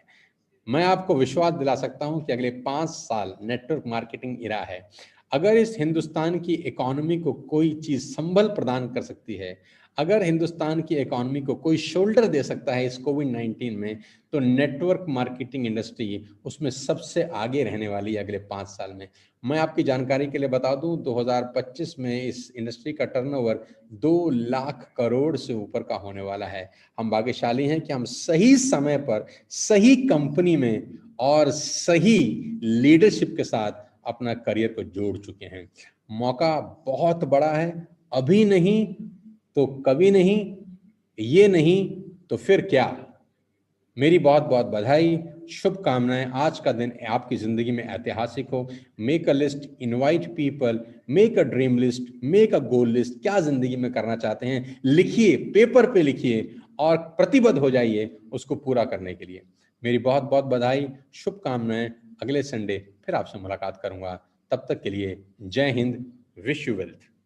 मैं आपको विश्वास दिला सकता हूं कि अगले 5 साल नेटवर्क मार्केटिंग इरा है। अगर इस हिंदुस्तान की इकोनॉमी को कोई चीज संबल प्रदान कर सकती है, अगर हिंदुस्तान की इकोनॉमी को कोई शोल्डर दे सकता है इस कोविड-19 में, तो नेटवर्क मार्केटिंग इंडस्ट्री उसमें सबसे आगे रहने वाली है अगले 5 साल में। मैं आपकी जानकारी के लिए बता दूं, 2025 में इस इंडस्ट्री का टर्नओवर 2 लाख करोड़ से ऊपर का होने वाला है। हम भाग्यशाली हैं कि हम सही समय पर, सही कंपनी में और सही लीडरशिप के साथ अपना करियर को जोड़ चुके हैं। मौका बहुत बड़ा है, अभी नहीं तो कभी नहीं, ये नहीं तो फिर क्या। मेरी बहुत बहुत बधाई, शुभकामनाएं। आज का दिन आपकी जिंदगी में ऐतिहासिक हो। Make a list, invite people, make a dream list, make a goal list. क्या जिंदगी में करना चाहते हैं लिखिए, पेपर पे लिखिए और प्रतिबद्ध हो जाइए उसको पूरा करने के लिए। मेरी बहुत बहुत बधाई, शुभकामनाएं। अगले संडे फिर आपसे मुलाकात करूंगा, तब तक के लिए जय हिंद, विश यू वेल्थ।